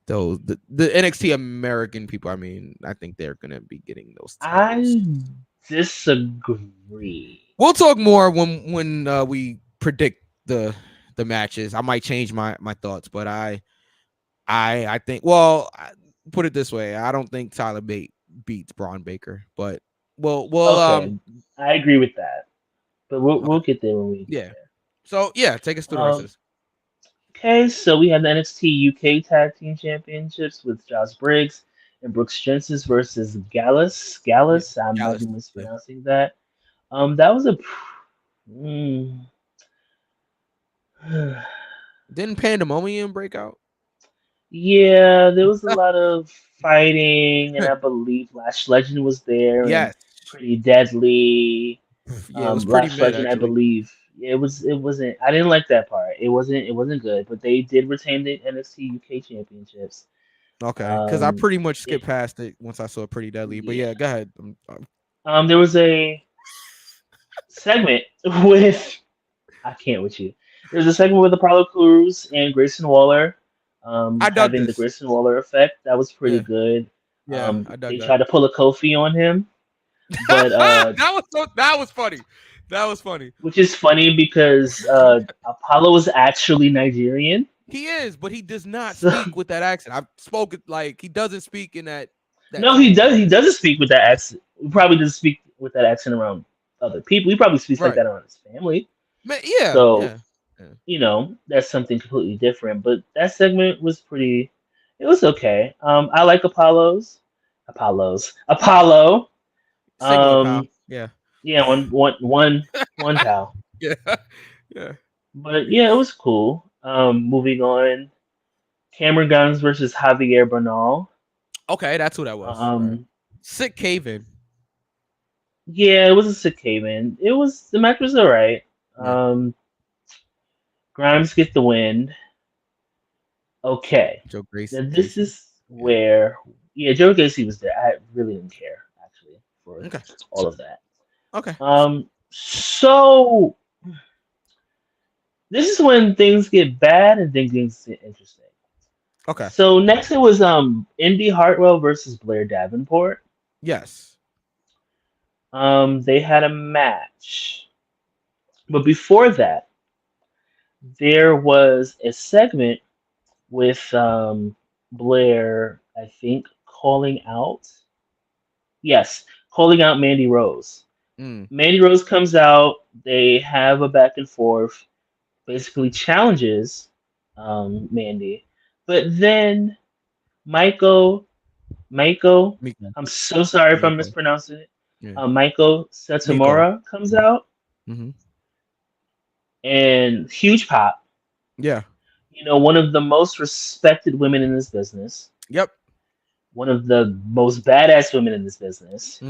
those, the NXT American people. I mean, I think they're going to be getting those titles. I disagree. We'll talk more when we predict the matches. I might change my thoughts, but I think, well, put it this way, I don't think Tyler Bate beats Braun Baker, but okay, I agree with that. But we'll get there when we get there. So yeah, take us through the rest of this. Okay, so we have the NXT UK Tag Team Championships with Josh Briggs and Brooks Jensen versus Gallus. I might be mispronouncing that. That was a. Didn't Pandemonium break out? Yeah, there was a lot of fighting, and I believe Lash Legend was there. Yes, Pretty Deadly. Yeah, it was pretty Lash mid, Legend, actually. I believe. It wasn't. I didn't like that part. It wasn't good. But they did retain the NXT UK Championships. Okay, because I pretty much skipped past it once I saw Pretty Deadly. But yeah, go ahead. There was a segment with. I can't with you. There's a segment with Apollo Crews and Grayson Waller. Having the Grayson Waller effect, that was pretty good. Yeah, they tried to pull a Kofi on him, but that was funny. That was funny. Which is funny because Apollo is actually Nigerian. He is, but he does not speak with that accent. I've spoken, like, he doesn't speak in that no, he does. He doesn't speak with that accent. He probably doesn't speak with that accent around other people. He probably speaks like that around his family. Yeah. So, that's something completely different. But that segment was pretty. It was okay. I like Apollo. Singular pal. Yeah. Yeah. One pal. Yeah. But yeah, it was cool. Moving on. Cameron Guns versus Javier Bernal. Okay, that's who that was. Right. Sick cave-in. Yeah, it was a Cicada. The match was alright. Grimes get the win. Okay. Joe Grace. Now this is where Joe Gacy was there. I really didn't care actually for all of that. Okay. So this is when things get bad and things get interesting. Okay. So next it was Indy Hartwell versus Blair Davenport. Yes. They had a match. But before that, there was a segment with Blair, I think, calling out Mandy Rose. Mandy Rose comes out, they have a back and forth, basically challenges Mandy. But then Maiko, I'm so sorry if I'm mispronouncing it. Maiko Satomura comes out. And huge pop. Yeah. One of the most respected women in this business. Yep. One of the most badass women in this business.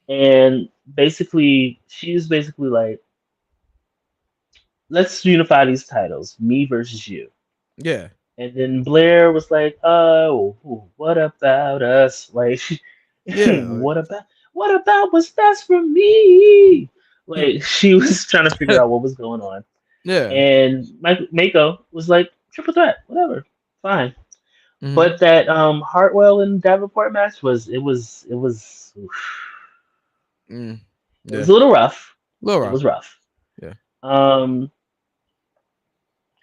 And basically, she's basically like, let's unify these titles, me versus you. Yeah. And then Blair was like, oh, what about us? Like, what about what's best for me? Like, she was trying to figure out what was going on. Yeah. And Mako was like, triple threat, whatever, fine. But that Hartwell and Davenport match it was it was a little rough. It was rough. Yeah. And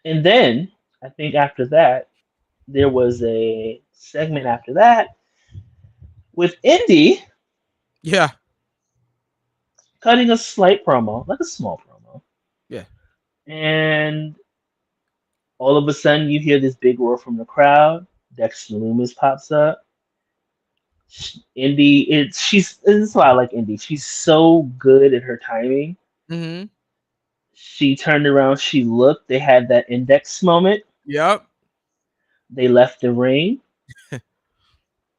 then I think after that there was a segment after that with Indy. Yeah. Cutting a slight promo, like a small promo. Yeah. And all of a sudden you hear this big roar from the crowd. Dexter Loomis pops up. Indy, this is why I like Indy. She's so good at her timing. She turned around, she looked, they had that index moment. Yep. They left the ring.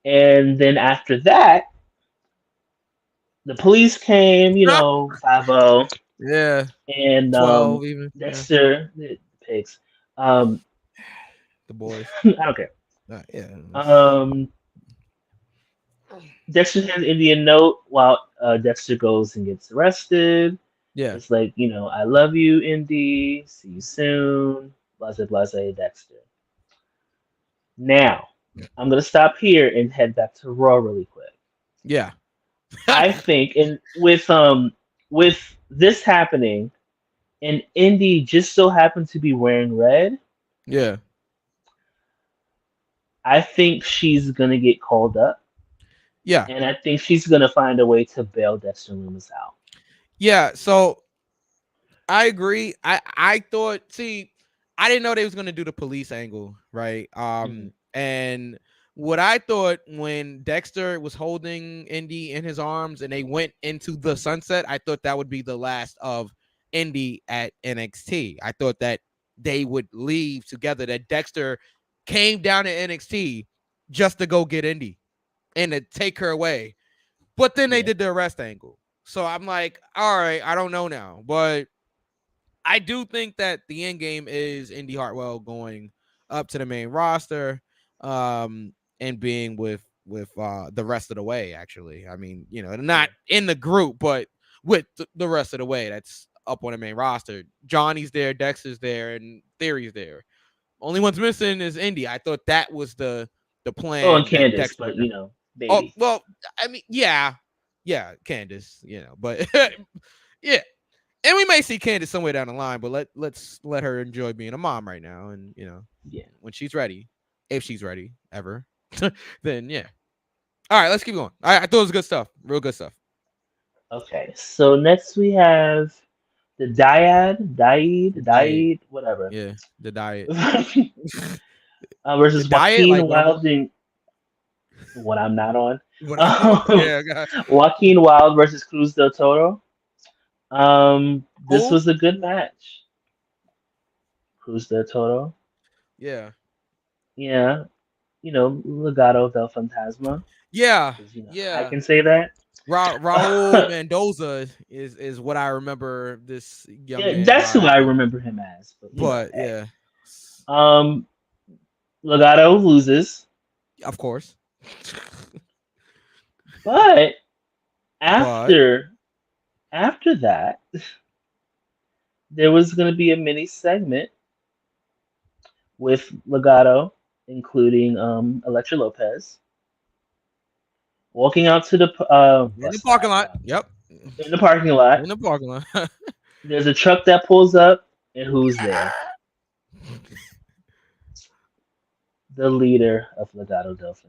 And then after that, the police came, 5-0. Yeah. And 12 even. Dexter, the pigs. The boys. I don't care. Dexter hands Indy a note while Dexter goes and gets arrested. Yeah. It's like, I love you, Indy. See you soon. Blase, blase, Dexter. Now, I'm going to stop here and head back to Raw really quick. Yeah. I think, and with this happening, and Indy just so happened to be wearing red. Yeah. I think she's going to get called up. Yeah. And I think she's going to find a way to bail Dexter Loomis out. Yeah, so I agree. I thought, I didn't know they was going to do the police angle, right? And what I thought when Dexter was holding Indy in his arms and they went into the sunset, I thought that would be the last of Indy at NXT. I thought that they would leave together, that Dexter came down to NXT just to go get Indy and to take her away. But then they did the arrest angle. So I'm like, all right, I don't know now. But I do think that the end game is Indy Hartwell going up to the main roster and being with the rest of the way, actually. I mean, not in the group, but with the rest of the way that's up on the main roster. Johnny's there, Dexter's there, and Theory's there. Only one's missing is Indy. I thought that was the plan. Oh, and Candace, but baby. Oh, well, I mean, yeah, Candace, but yeah. And we may see Candace somewhere down the line, but let's let her enjoy being a mom right now. And, when she's ready, if she's ready ever, then yeah. All right, let's keep going. I thought it was good stuff. Real good stuff. Okay, so next we have the Dyad, whatever. Yeah, the Diet. Versus Joaquin Wilde and what I'm not on. Joaquin Wilde versus Cruz del Toro. This was a good match. Cruz del Toro. Yeah. Yeah. Legado del Fantasma. Yeah. I can say that. Raul Mendoza is what I remember this young man. That's who I remember him as. But yeah. Legado loses. Of course. But after that, there was going to be a mini segment with Legado, including Electra Lopez, walking out to the in the parking lot. Yep. In the parking lot. In the parking lot. There's a truck that pulls up, and who's there? The leader of Legado del Fantasma.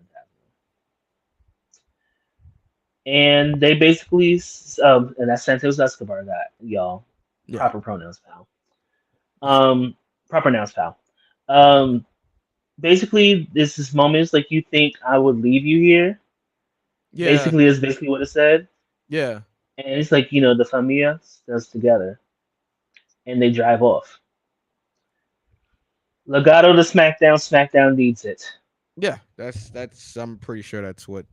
And they basically, and that's Santos Escobar, y'all. Yeah. Proper pronouns, pal. Proper nouns, pal. Basically, this moments like you think I would leave you here. Yeah. Basically, is basically what it said. Yeah. And it's like, the familia does together. And they drive off. Legado to SmackDown. SmackDown needs it. Yeah, that's. I'm pretty sure that's what's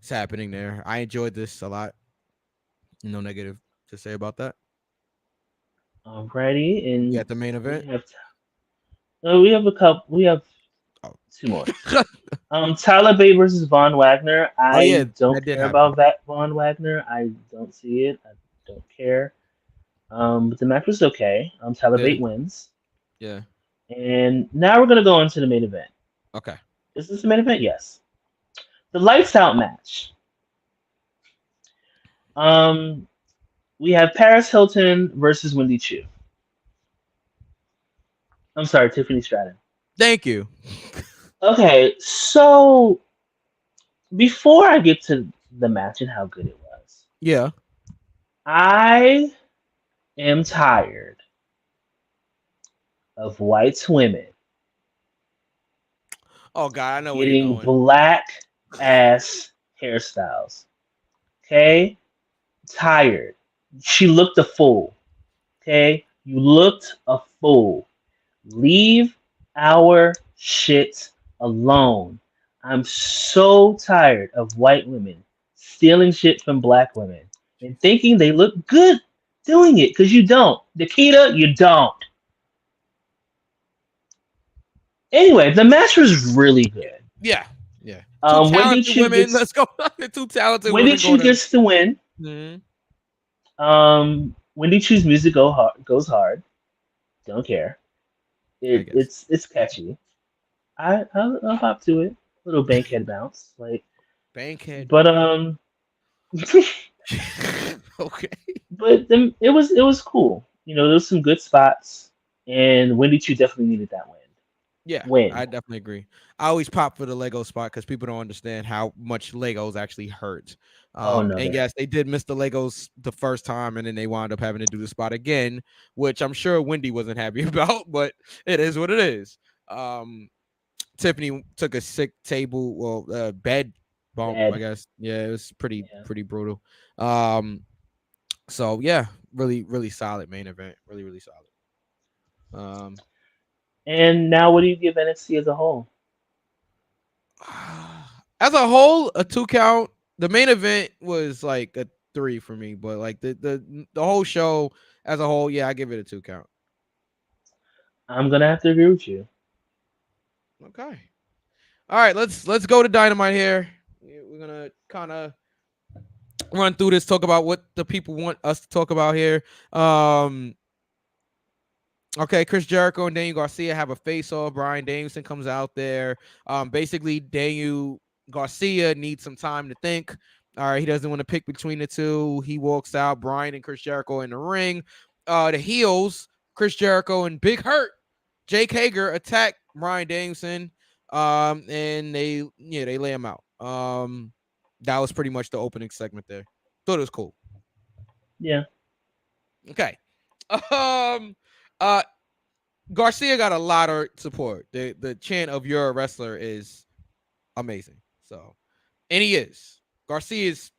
happening there. I enjoyed this a lot. No negative to say about that. Alrighty, and you got the main event. We have a couple. We have two more. Tyler Bate versus Von Wagner. I don't care about that Von Wagner. I don't see it. I don't care. But the match was okay. Tyler Bate wins. Yeah. And now we're gonna go into the main event. Okay. Is this the main event? Yes. The lights out match. We have Paris Hilton versus Wendy Chu. I'm sorry, Tiffany Stratton. Thank you. Okay, so before I get to the match and how good it was, yeah, I am tired of white women. Oh God, I know getting where you're going. Black ass hairstyles. Okay, tired. She looked a fool. Okay, you looked a fool. Leave our shit alone. I'm so tired of white women stealing shit from black women and thinking they look good doing it, because you don't. Nikita, you don't. Anyway, the match was really good. Yeah. Yeah. Wendy Chu women. Let's go. Two talented Wendy women. Chu gets the win. Mm-hmm. Wendy Chu's music goes hard. Don't care. It's catchy. I'll hop to it. Little Bankhead bounce, like Bankhead. But okay. But then it was cool. There was some good spots, and Wendy Chu definitely needed that win. Yeah, I definitely agree. I always pop for the Lego spot because people don't understand how much Legos actually hurt. And yes, they did miss the Legos the first time, and then they wound up having to do the spot again, which I'm sure Wendy wasn't happy about, but it is what it is. Tiffany took a sick table, bed bump, I guess. Yeah, it was pretty brutal. So yeah, really, really solid main event. Really, really solid. And now, what do you give NXT as a whole? As a whole, a 2 count. The main event was like a 3 for me, but like the whole show as a whole, yeah, I give it a 2 count. I'm gonna have to agree with you. Okay. All right, let's go to Dynamite here. We're gonna kind of run through this, talk about what the people want us to talk about here. Okay, Chris Jericho and Daniel Garcia have a face-off. Bryan Danielson comes out there. Basically, Daniel Garcia needs some time to think. All right, he doesn't want to pick between the two. He walks out. Bryan and Chris Jericho in the ring. The heels, Chris Jericho and Big Hurt, Jake Hager attack Bryan Danielson, and they lay him out. That was pretty much the opening segment there. Thought it was cool. Yeah. Okay. Garcia got a lot of support. The chant of "You're a wrestler" is amazing. So, and he is. Garcia is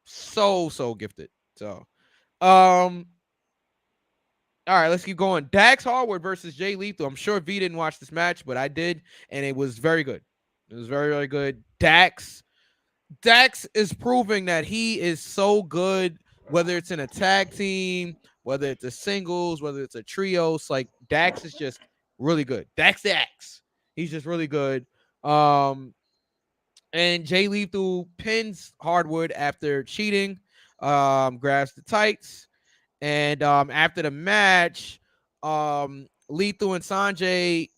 so gifted. So, all right, let's keep going. Dax Harwood versus Jay Lethal. I'm sure V didn't watch this match, but I did, and it was very good. It was very, very good. Dax Dax is proving that he is so good, whether it's in a tag team, whether it's a singles, whether it's a trios. Like Dax is just really good. Dax. He's just really good. And Jay Lethal pins Hardwood after cheating, grabs the tights. And after the match, Lethal and Sanjay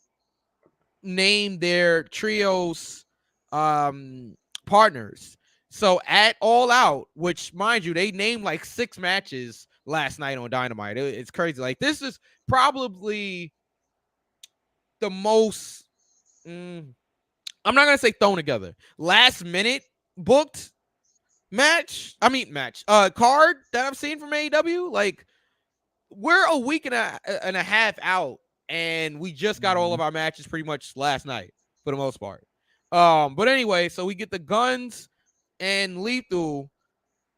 named their trios partners. So at All Out, which mind you, they named like 6 matches last night on Dynamite. It's crazy. Like this is probably the most I'm not gonna say thrown together. Last minute booked card that I've seen from AEW. Like we're a week and a half out, and we just got all of our matches pretty much last night for the most part. But anyway, so we get the Guns and Lethal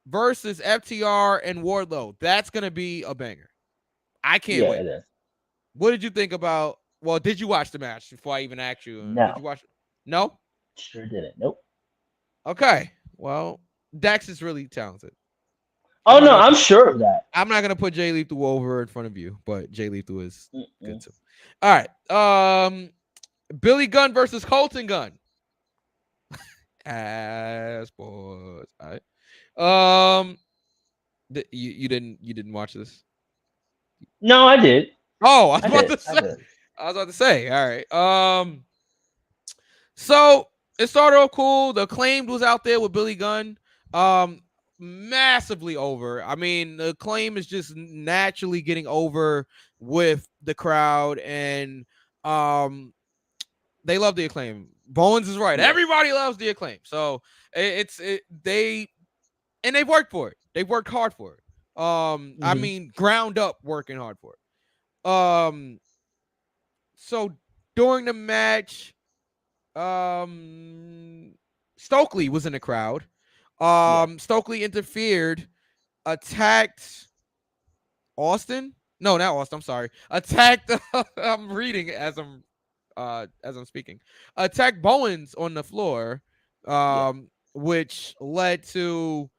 versus FTR and Wardlow. That's gonna be a banger. I can't wait. It is. What did you think about? Well, did you watch the match before I even asked you? No. Did you watch it? No? Sure didn't. Nope. Okay. Well, Dax is really talented. Oh, no, I'm sure of that. I'm not going to put Jay Lethal over in front of you, but Jay Lethal is good too. All right. Billy Gunn versus Colton Gunn. Ass boys. All right. You didn't watch this? No, I did. Oh, I was about to say. All right. So it started off cool. The Acclaimed was out there with Billy Gunn. Massively over. I mean, the Acclaim is just naturally getting over with the crowd, and they love the Acclaim. Bowens is right. Yeah. Everybody loves the Acclaim. So they've worked for it. They've worked hard for it. I mean, ground up working hard for it. So during the match, Stokely was in the crowd. Stokely interfered, attacked Austin. No, not Austin. I'm sorry. Attacked. I'm reading as I'm speaking. Attacked Bowens on the floor, which led to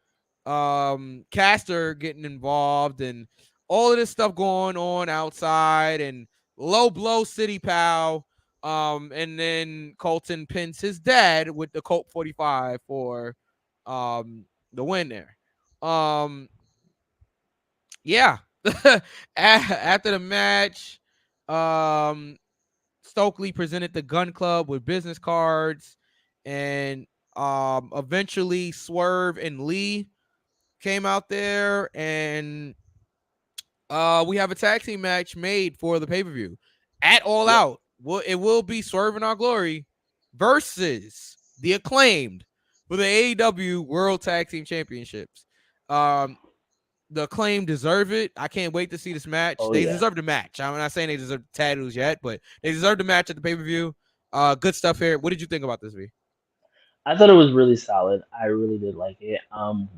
Caster getting involved and all of this stuff going on outside and low blow City Pow. And then Colton pins his dad with the Colt 45 for the win there. After the match, Stokely presented the Gun Club with business cards, and eventually Swerve and Lee came out there, and we have a tag team match made for the pay-per-view at All Out. It will be Swerve in Our Glory versus the Acclaimed for the AEW World Tag Team Championships. The Acclaimed deserve it. I can't wait to see this match. They deserve the match. I'm not saying they deserve tattoos yet, but they deserve the match at the pay-per-view. Good stuff here. What did you think about this, V? I thought it was really solid. I really did like it.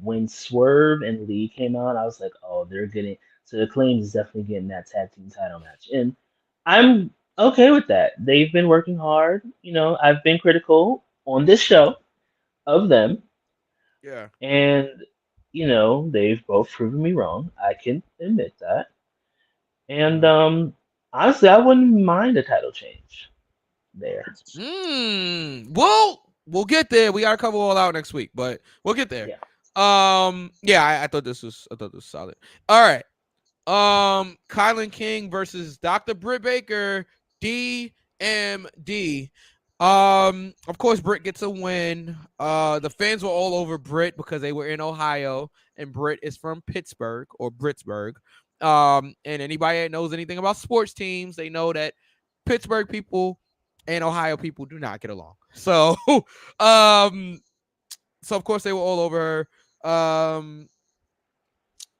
When Swerve and Lee came out, I was like, oh, they're getting so the Acclaim is definitely getting that tag team title match. And I'm okay with that. They've been working hard. You know, I've been critical on this show of them. Yeah. And, you know, they've both proven me wrong. I can admit that. And honestly, I wouldn't mind a title change there. We'll get there. We gotta cover All Out next week, but we'll get there. I thought this was solid. All right. Kylan King versus Dr. Britt Baker, DMD. Of course, Britt gets a win. The fans were all over Britt because they were in Ohio, and Britt is from Pittsburgh or Britsburg. And anybody that knows anything about sports teams, they know that Pittsburgh people and Ohio people do not get along. So, so of course they were all over her.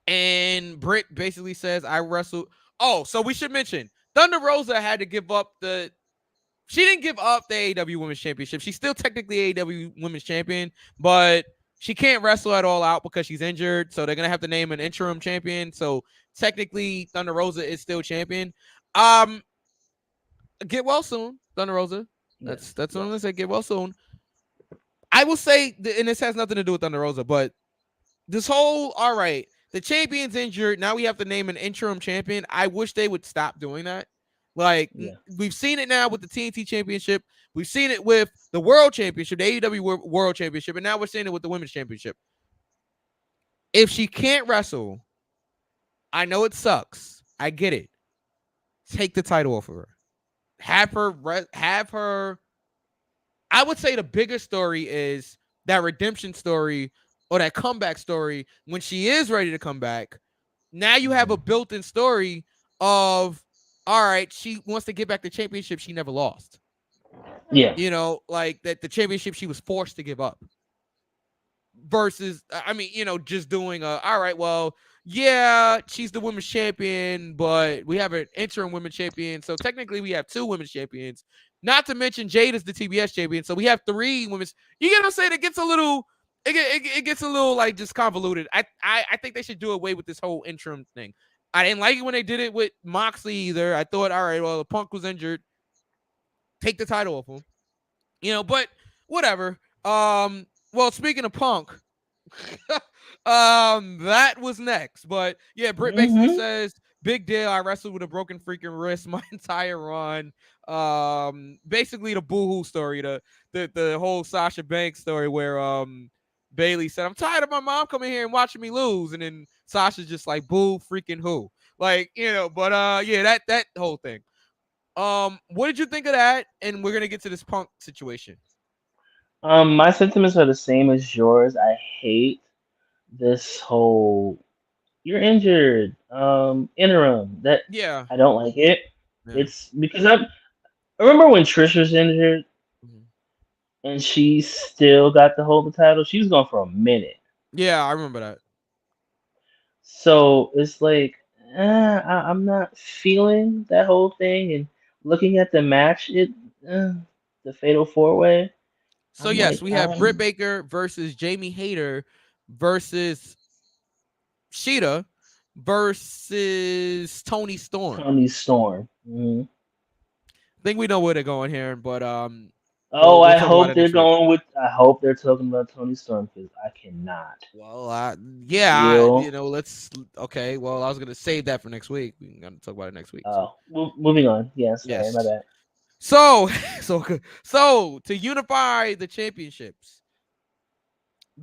And Britt basically says, I wrestled. Oh, so we should mention Thunder Rosa had to give up she didn't give up the AEW Women's Championship. She's still technically AEW Women's Champion, but she can't wrestle at All Out because she's injured. So they're going to have to name an interim champion. So technically Thunder Rosa is still champion. Get well soon, Thunder Rosa. That's what I'm going to say. Get well soon. I will say, and this has nothing to do with Thunder Rosa, but this whole, all right, the champion's injured. Now we have to name an interim champion. I wish they would stop doing that. Like, we've seen it now with the TNT Championship. We've seen it with the World Championship, the AEW World Championship, and now we're seeing it with the Women's Championship. If she can't wrestle, I know it sucks. I get it. Take the title off of her. Have her. I would say the bigger story is that redemption story or that comeback story when she is ready to come back. Now you have a built-in story of, all right, she wants to get back the championship she never lost. Yeah. You know, like that the championship she was forced to give up. Versus, I mean, you know, just doing all right, well, yeah, she's the women's champion, but we have an interim women's champion. So technically we have 2 women's champions. Not to mention Jade is the TBS champion. So we have 3 women's. You get what I'm saying? It gets a little like just convoluted. I think they should do away with this whole interim thing. I didn't like it when they did it with Moxley either. I thought, all right, well, the Punk was injured. Take the title off him. You know, but whatever. Well, speaking of Punk, that was next. But yeah, Britt basically says, big deal. I wrestled with a broken freaking wrist my entire run. Basically the boohoo story, the whole Sasha Banks story where Bailey said, I'm tired of my mom coming here and watching me lose. And then Sasha's just like, boo freaking who? Like, you know, but yeah, that whole thing. What did you think of that? And we're gonna get to this Punk situation. My sentiments are the same as yours. I hate this whole you're injured interim. That I don't like it. Yeah. It's because I remember when Trish was injured and she still got to hold the title. She was gone for a minute. Yeah, I remember that. So it's like I'm not feeling that whole thing. And looking at the match, the Fatal 4-Way. So yes, we have Britt Baker versus Jamie Hayter versus Sheeta versus Toni Storm. Toni Storm. Mm-hmm. I think we know where they're going here, but we'll I hope they're going with. I hope they're talking about Toni Storm because I cannot. Well, you know, let's. Okay, well, I was gonna save that for next week. We're gonna talk about it next week. Oh, moving on. Yes, my bad. So to unify the championships,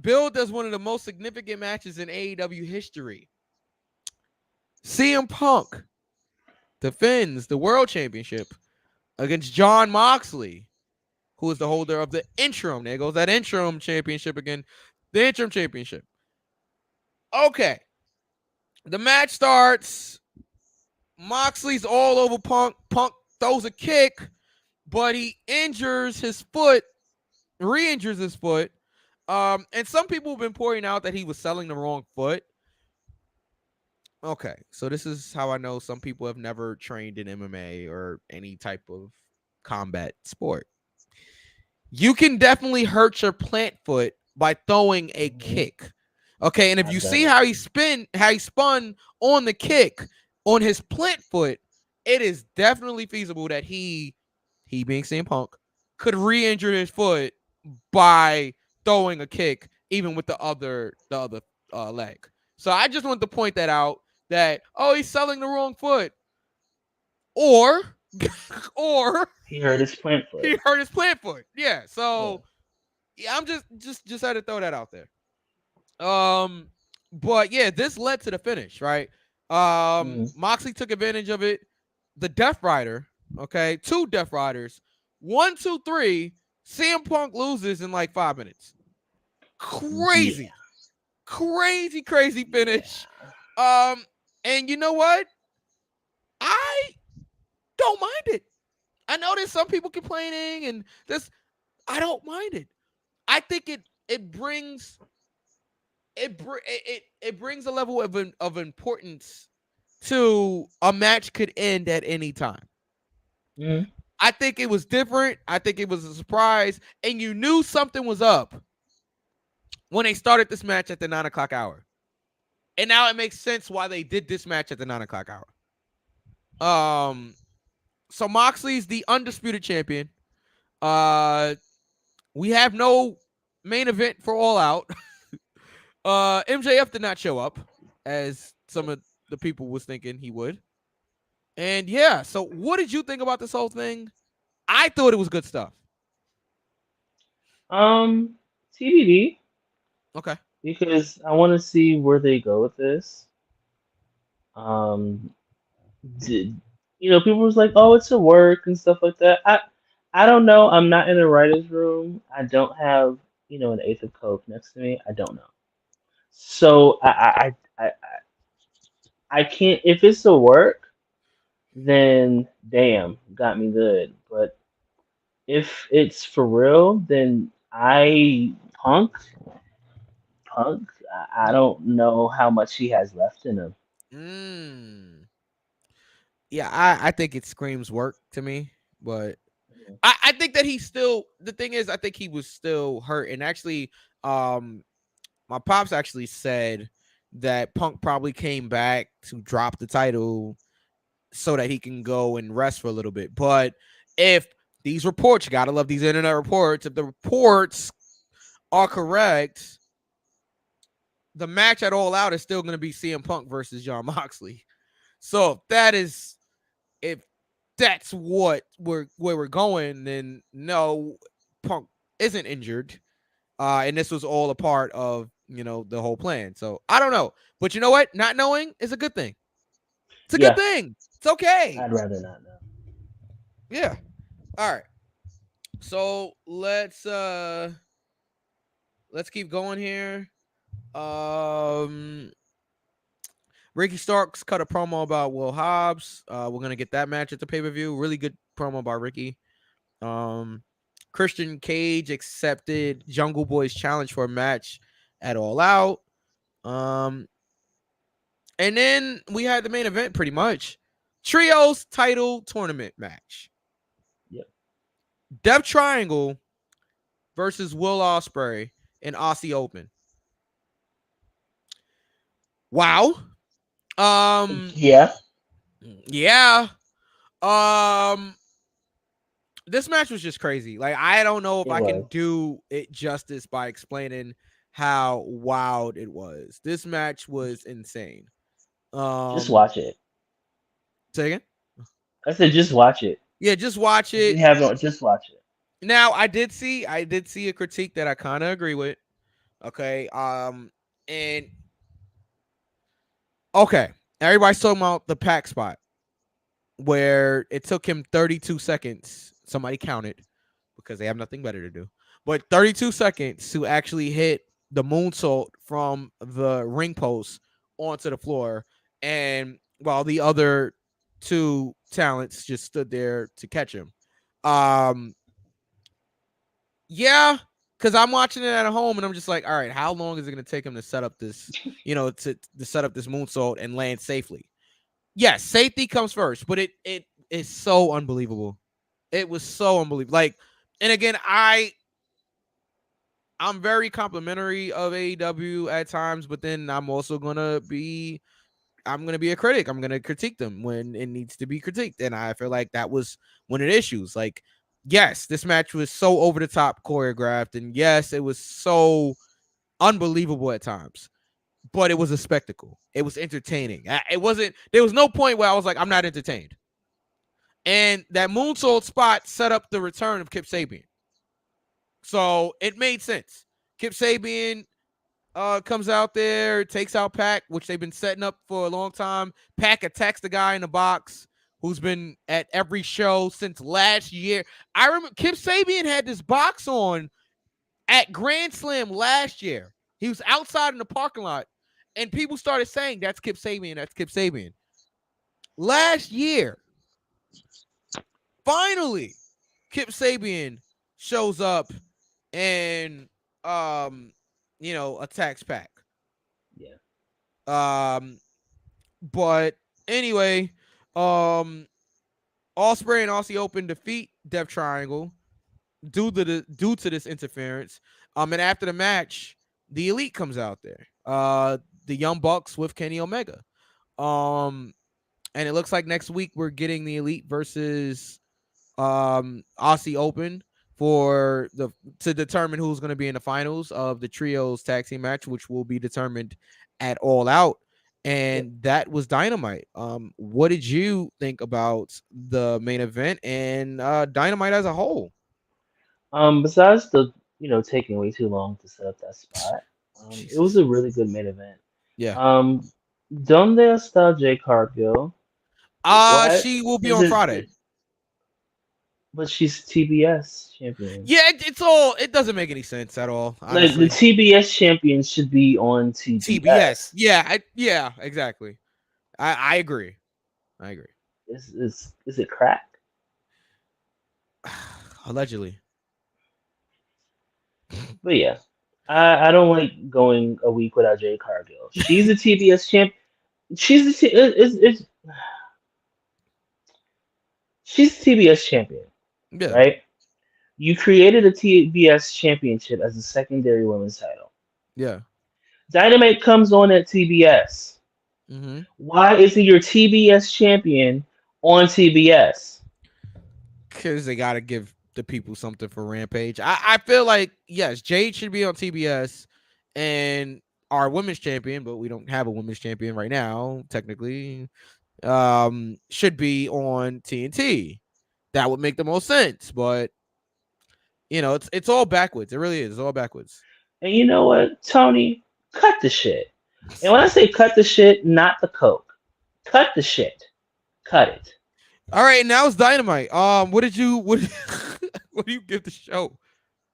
Bill does one of the most significant matches in AEW history. CM Punk defends the World Championship against Jon Moxley, who is the holder of the interim. There goes that interim championship again. The interim championship. Okay. The match starts. Moxley's all over Punk. Punk throws a kick, but he injures his foot, re-injures his foot. And some people have been pointing out that he was selling the wrong foot. Okay, so this is how I know some people have never trained in MMA or any type of combat sport. You can definitely hurt your plant foot by throwing a kick. Okay, and if you see how he spun on the kick on his plant foot, it is definitely feasible that he being CM Punk could re-injure his foot by throwing a kick, even with the other leg. So I just want to point that out that he's selling the wrong foot, or he hurt his plant foot. He hurt his plant foot. Yeah. So yeah, I'm just had to throw that out there. But yeah, this led to the finish, right? Moxley took advantage of it. The Death Rider, okay, 2 Death Riders, 1, 2, 3. CM Punk loses in like 5 minutes. Crazy finish. And you know what? I don't mind it. I know there's some people complaining, and I don't mind it. I think it brings a level of importance to a match could end at any time. Mm-hmm. I think it was different. I think it was a surprise, and you knew something was up when they started this match at the 9:00 hour. And now it makes sense why they did this match at the 9:00 hour. So Moxley's the undisputed champion. We have no main event for All Out. MJF did not show up, as some of the people was thinking he would. And yeah, so what did you think about this whole thing? I thought it was good stuff. TBD. Okay. Because I want to see where they go with this. People was like, "Oh, it's a work" and stuff like that. I don't know. I'm not in the writers' room. I don't have an eighth of coke next to me. I don't know. So I can't. If it's a work, then damn, got me good. But if it's for real, then Punk. I don't know how much he has left in him. Yeah, I think it screams work to me, but I think that he's still. The thing is, I think he was still hurt, and actually, my pops actually said that Punk probably came back to drop the title so that he can go and rest for a little bit. But if these reports, you gotta love these internet reports. If the reports are correct, the match at All Out is still going to be CM Punk versus Jon Moxley. So if that's where we're going, then no, Punk isn't injured. And this was all a part of, the whole plan. So I don't know. But you know what? Not knowing is a good thing. It's a good thing. It's okay. I'd rather not know. Yeah. All right. So let's keep going here. Ricky Starks cut a promo about Will Hobbs. We're gonna get that match at the pay-per-view. Really good promo by Ricky. Christian Cage accepted Jungle Boy's challenge for a match at All Out. And then we had the main event pretty much. Trios title tournament match. Yep. Death Triangle versus Will Ospreay in Aussie Open. Wow. Yeah. This match was just crazy. Like, I don't know if I can do it justice by explaining how wild it was. This match was insane. Just watch it. Say again? I said just watch it. Yeah, just watch it. Just watch it. Now, I did see a critique that I kind of agree with. Okay. And okay, everybody's talking about the Pac spot where it took him 32 seconds. Somebody counted because they have nothing better to do. But 32 seconds to actually hit the moonsault from the ring post onto the floor, and while the other two talents just stood there to catch him. Yeah, because I'm watching it at home and I'm just like, all right, how long is it going to take him to set up this, to set up this moonsault and land safely? Yes, safety comes first, but it is so unbelievable. It was so unbelievable. Like, and again, I'm very complimentary of AEW at times, but then I'm also gonna be a critic. I'm gonna critique them when it needs to be critiqued, and I feel like that was one of the issues. Like, yes, this match was so over the top choreographed, and yes, it was so unbelievable at times, but it was a spectacle. It was entertaining. It wasn't. There was no point where I was like, I'm not entertained. And that moonsault spot set up the return of Kip Sabian. So it made sense. Kip Sabian comes out there, takes out Pac, which they've been setting up for a long time. Pac attacks the guy in the box who's been at every show since last year. I remember Kip Sabian had this box on at Grand Slam last year. He was outside in the parking lot, and people started saying, that's Kip Sabian, that's Kip Sabian. Last year, finally, Kip Sabian shows up and attacks Pac. Yeah. But anyway, Ospreay and Aussie Open defeat Death Triangle due to this interference. And after the match, the Elite comes out there. The Young Bucks with Kenny Omega. And it looks like next week we're getting the Elite versus Aussie Open to determine who's going to be in the finals of the trios tag team match, which will be determined at All Out. And that was Dynamite. What did you think about the main event and Dynamite as a whole? Besides the taking way too long to set up that spot, it was a really good main event. Yeah. ¿Dónde está Jade Cargill? She will be on Friday. But she's TBS champion. Yeah, it doesn't make any sense at all. Honestly. Like the TBS champion should be on TBS. Yeah, exactly. I agree. Is it crack? Allegedly. But yeah, I don't like going a week without Jade Cargill. She's a TBS champ. She's a TBS champion. Yeah. Right? You created a TBS championship as a secondary women's title. Yeah. Dynamite comes on at TBS. Mm-hmm. Why isn't your TBS champion on TBS? Because they got to give the people something for Rampage. I feel like, yes, Jade should be on TBS and our women's champion, but we don't have a women's champion right now, technically, should be on TNT. That would make the most sense, but it's all backwards. It really is. It's all backwards. And you know what, Tony? Cut the shit. And when I say cut the shit, not the coke. Cut the shit. Cut it. All right, now it's Dynamite. What do you give the show?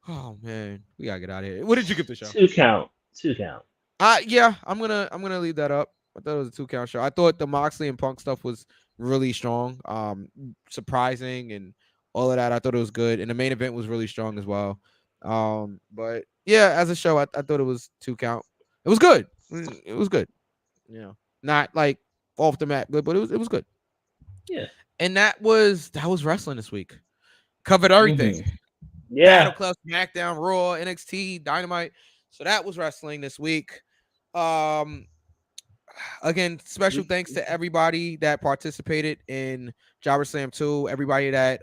Oh man, we gotta get out of here. What did you give the show? 2 count. Yeah, I'm gonna leave that up. I thought it was a 2 count show. I thought the Moxley and Punk stuff was really strong, surprising, and all of that. I thought it was good, and the main event was really strong as well. But yeah, as a show, I thought it was 2 count. It was good. It was good. Not like off the map good, but it was good. Yeah. And that was wrestling this week. Covered everything. Mm-hmm. Yeah. Battle Club, SmackDown, Raw, NXT, Dynamite. So that was wrestling this week. Again, special thanks to everybody that participated in JobberSlam 2. Everybody that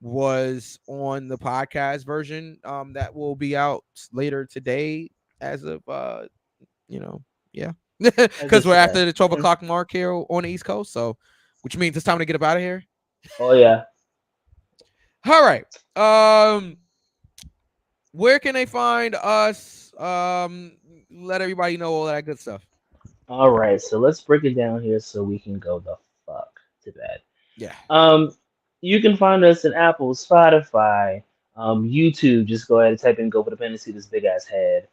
was on the podcast version that will be out later today as of yeah. Because we're after the 12 o'clock mark here on the East Coast. So which means it's time to get up out of here. Oh yeah. All right. Where can they find us? Let everybody know all that good stuff. All right, so let's break it down here so we can go the fuck to bed. Yeah. You can find us in Apple, Spotify, YouTube. Just go ahead and type in "Go for the Pen" and see this big ass head.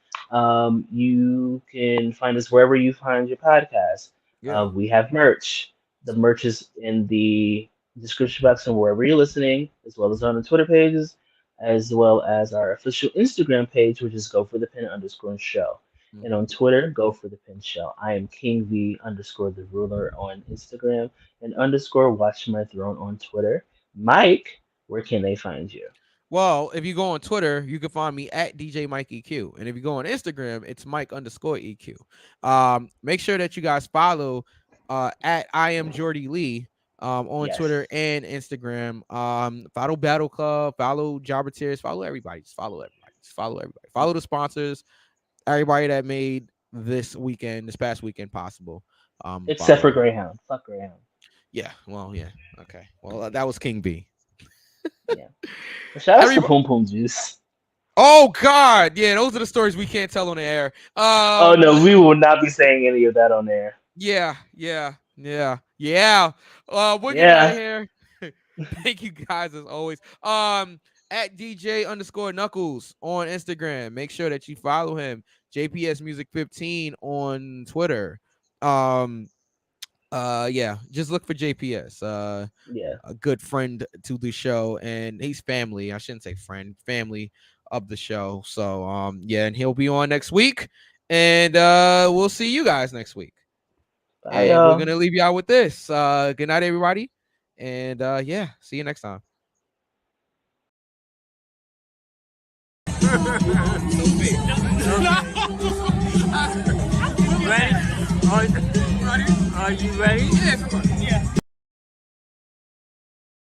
You can find us wherever you find your podcast. Yeah. We have merch. The merch is in the description box and wherever you're listening, as well as on the Twitter pages, as well as our official Instagram page, which is Go for the Pen _show. And on Twitter, Go for the Pin Show. I am King V _the ruler on Instagram and _Watch My Throne on Twitter. Mike, where can they find you? Well, if you go on Twitter, you can find me at DJ Mike EQ. And if you go on Instagram, it's Mike _EQ. Make sure that you guys follow at I am Jordy Lee on Twitter and Instagram. Follow Battle Club, follow Jobber Tears, follow everybody. Just follow everybody. Follow the sponsors. Everybody that made this past weekend possible. Except for Greyhound. Fuck Greyhound. Yeah. Well, yeah. Okay. Well, that was King B. Yeah. Shout out to Pum Pum Juice. Oh, God. Yeah, those are the stories we can't tell on the air. Oh, no. We will not be saying any of that on there. Yeah. We'll get out of here. Thank you guys as always. At DJ _Knuckles on Instagram. Make sure that you follow him. JPS Music 15 on Twitter. Just look for JPS. A good friend to the show, and he's family. I shouldn't say friend, family of the show. So and he'll be on next week. And we'll see you guys next week. Bye, and we're gonna leave y'all with this. Good night, everybody. And see you next time. Ready? Are you ready? Yeah, come on. Yeah.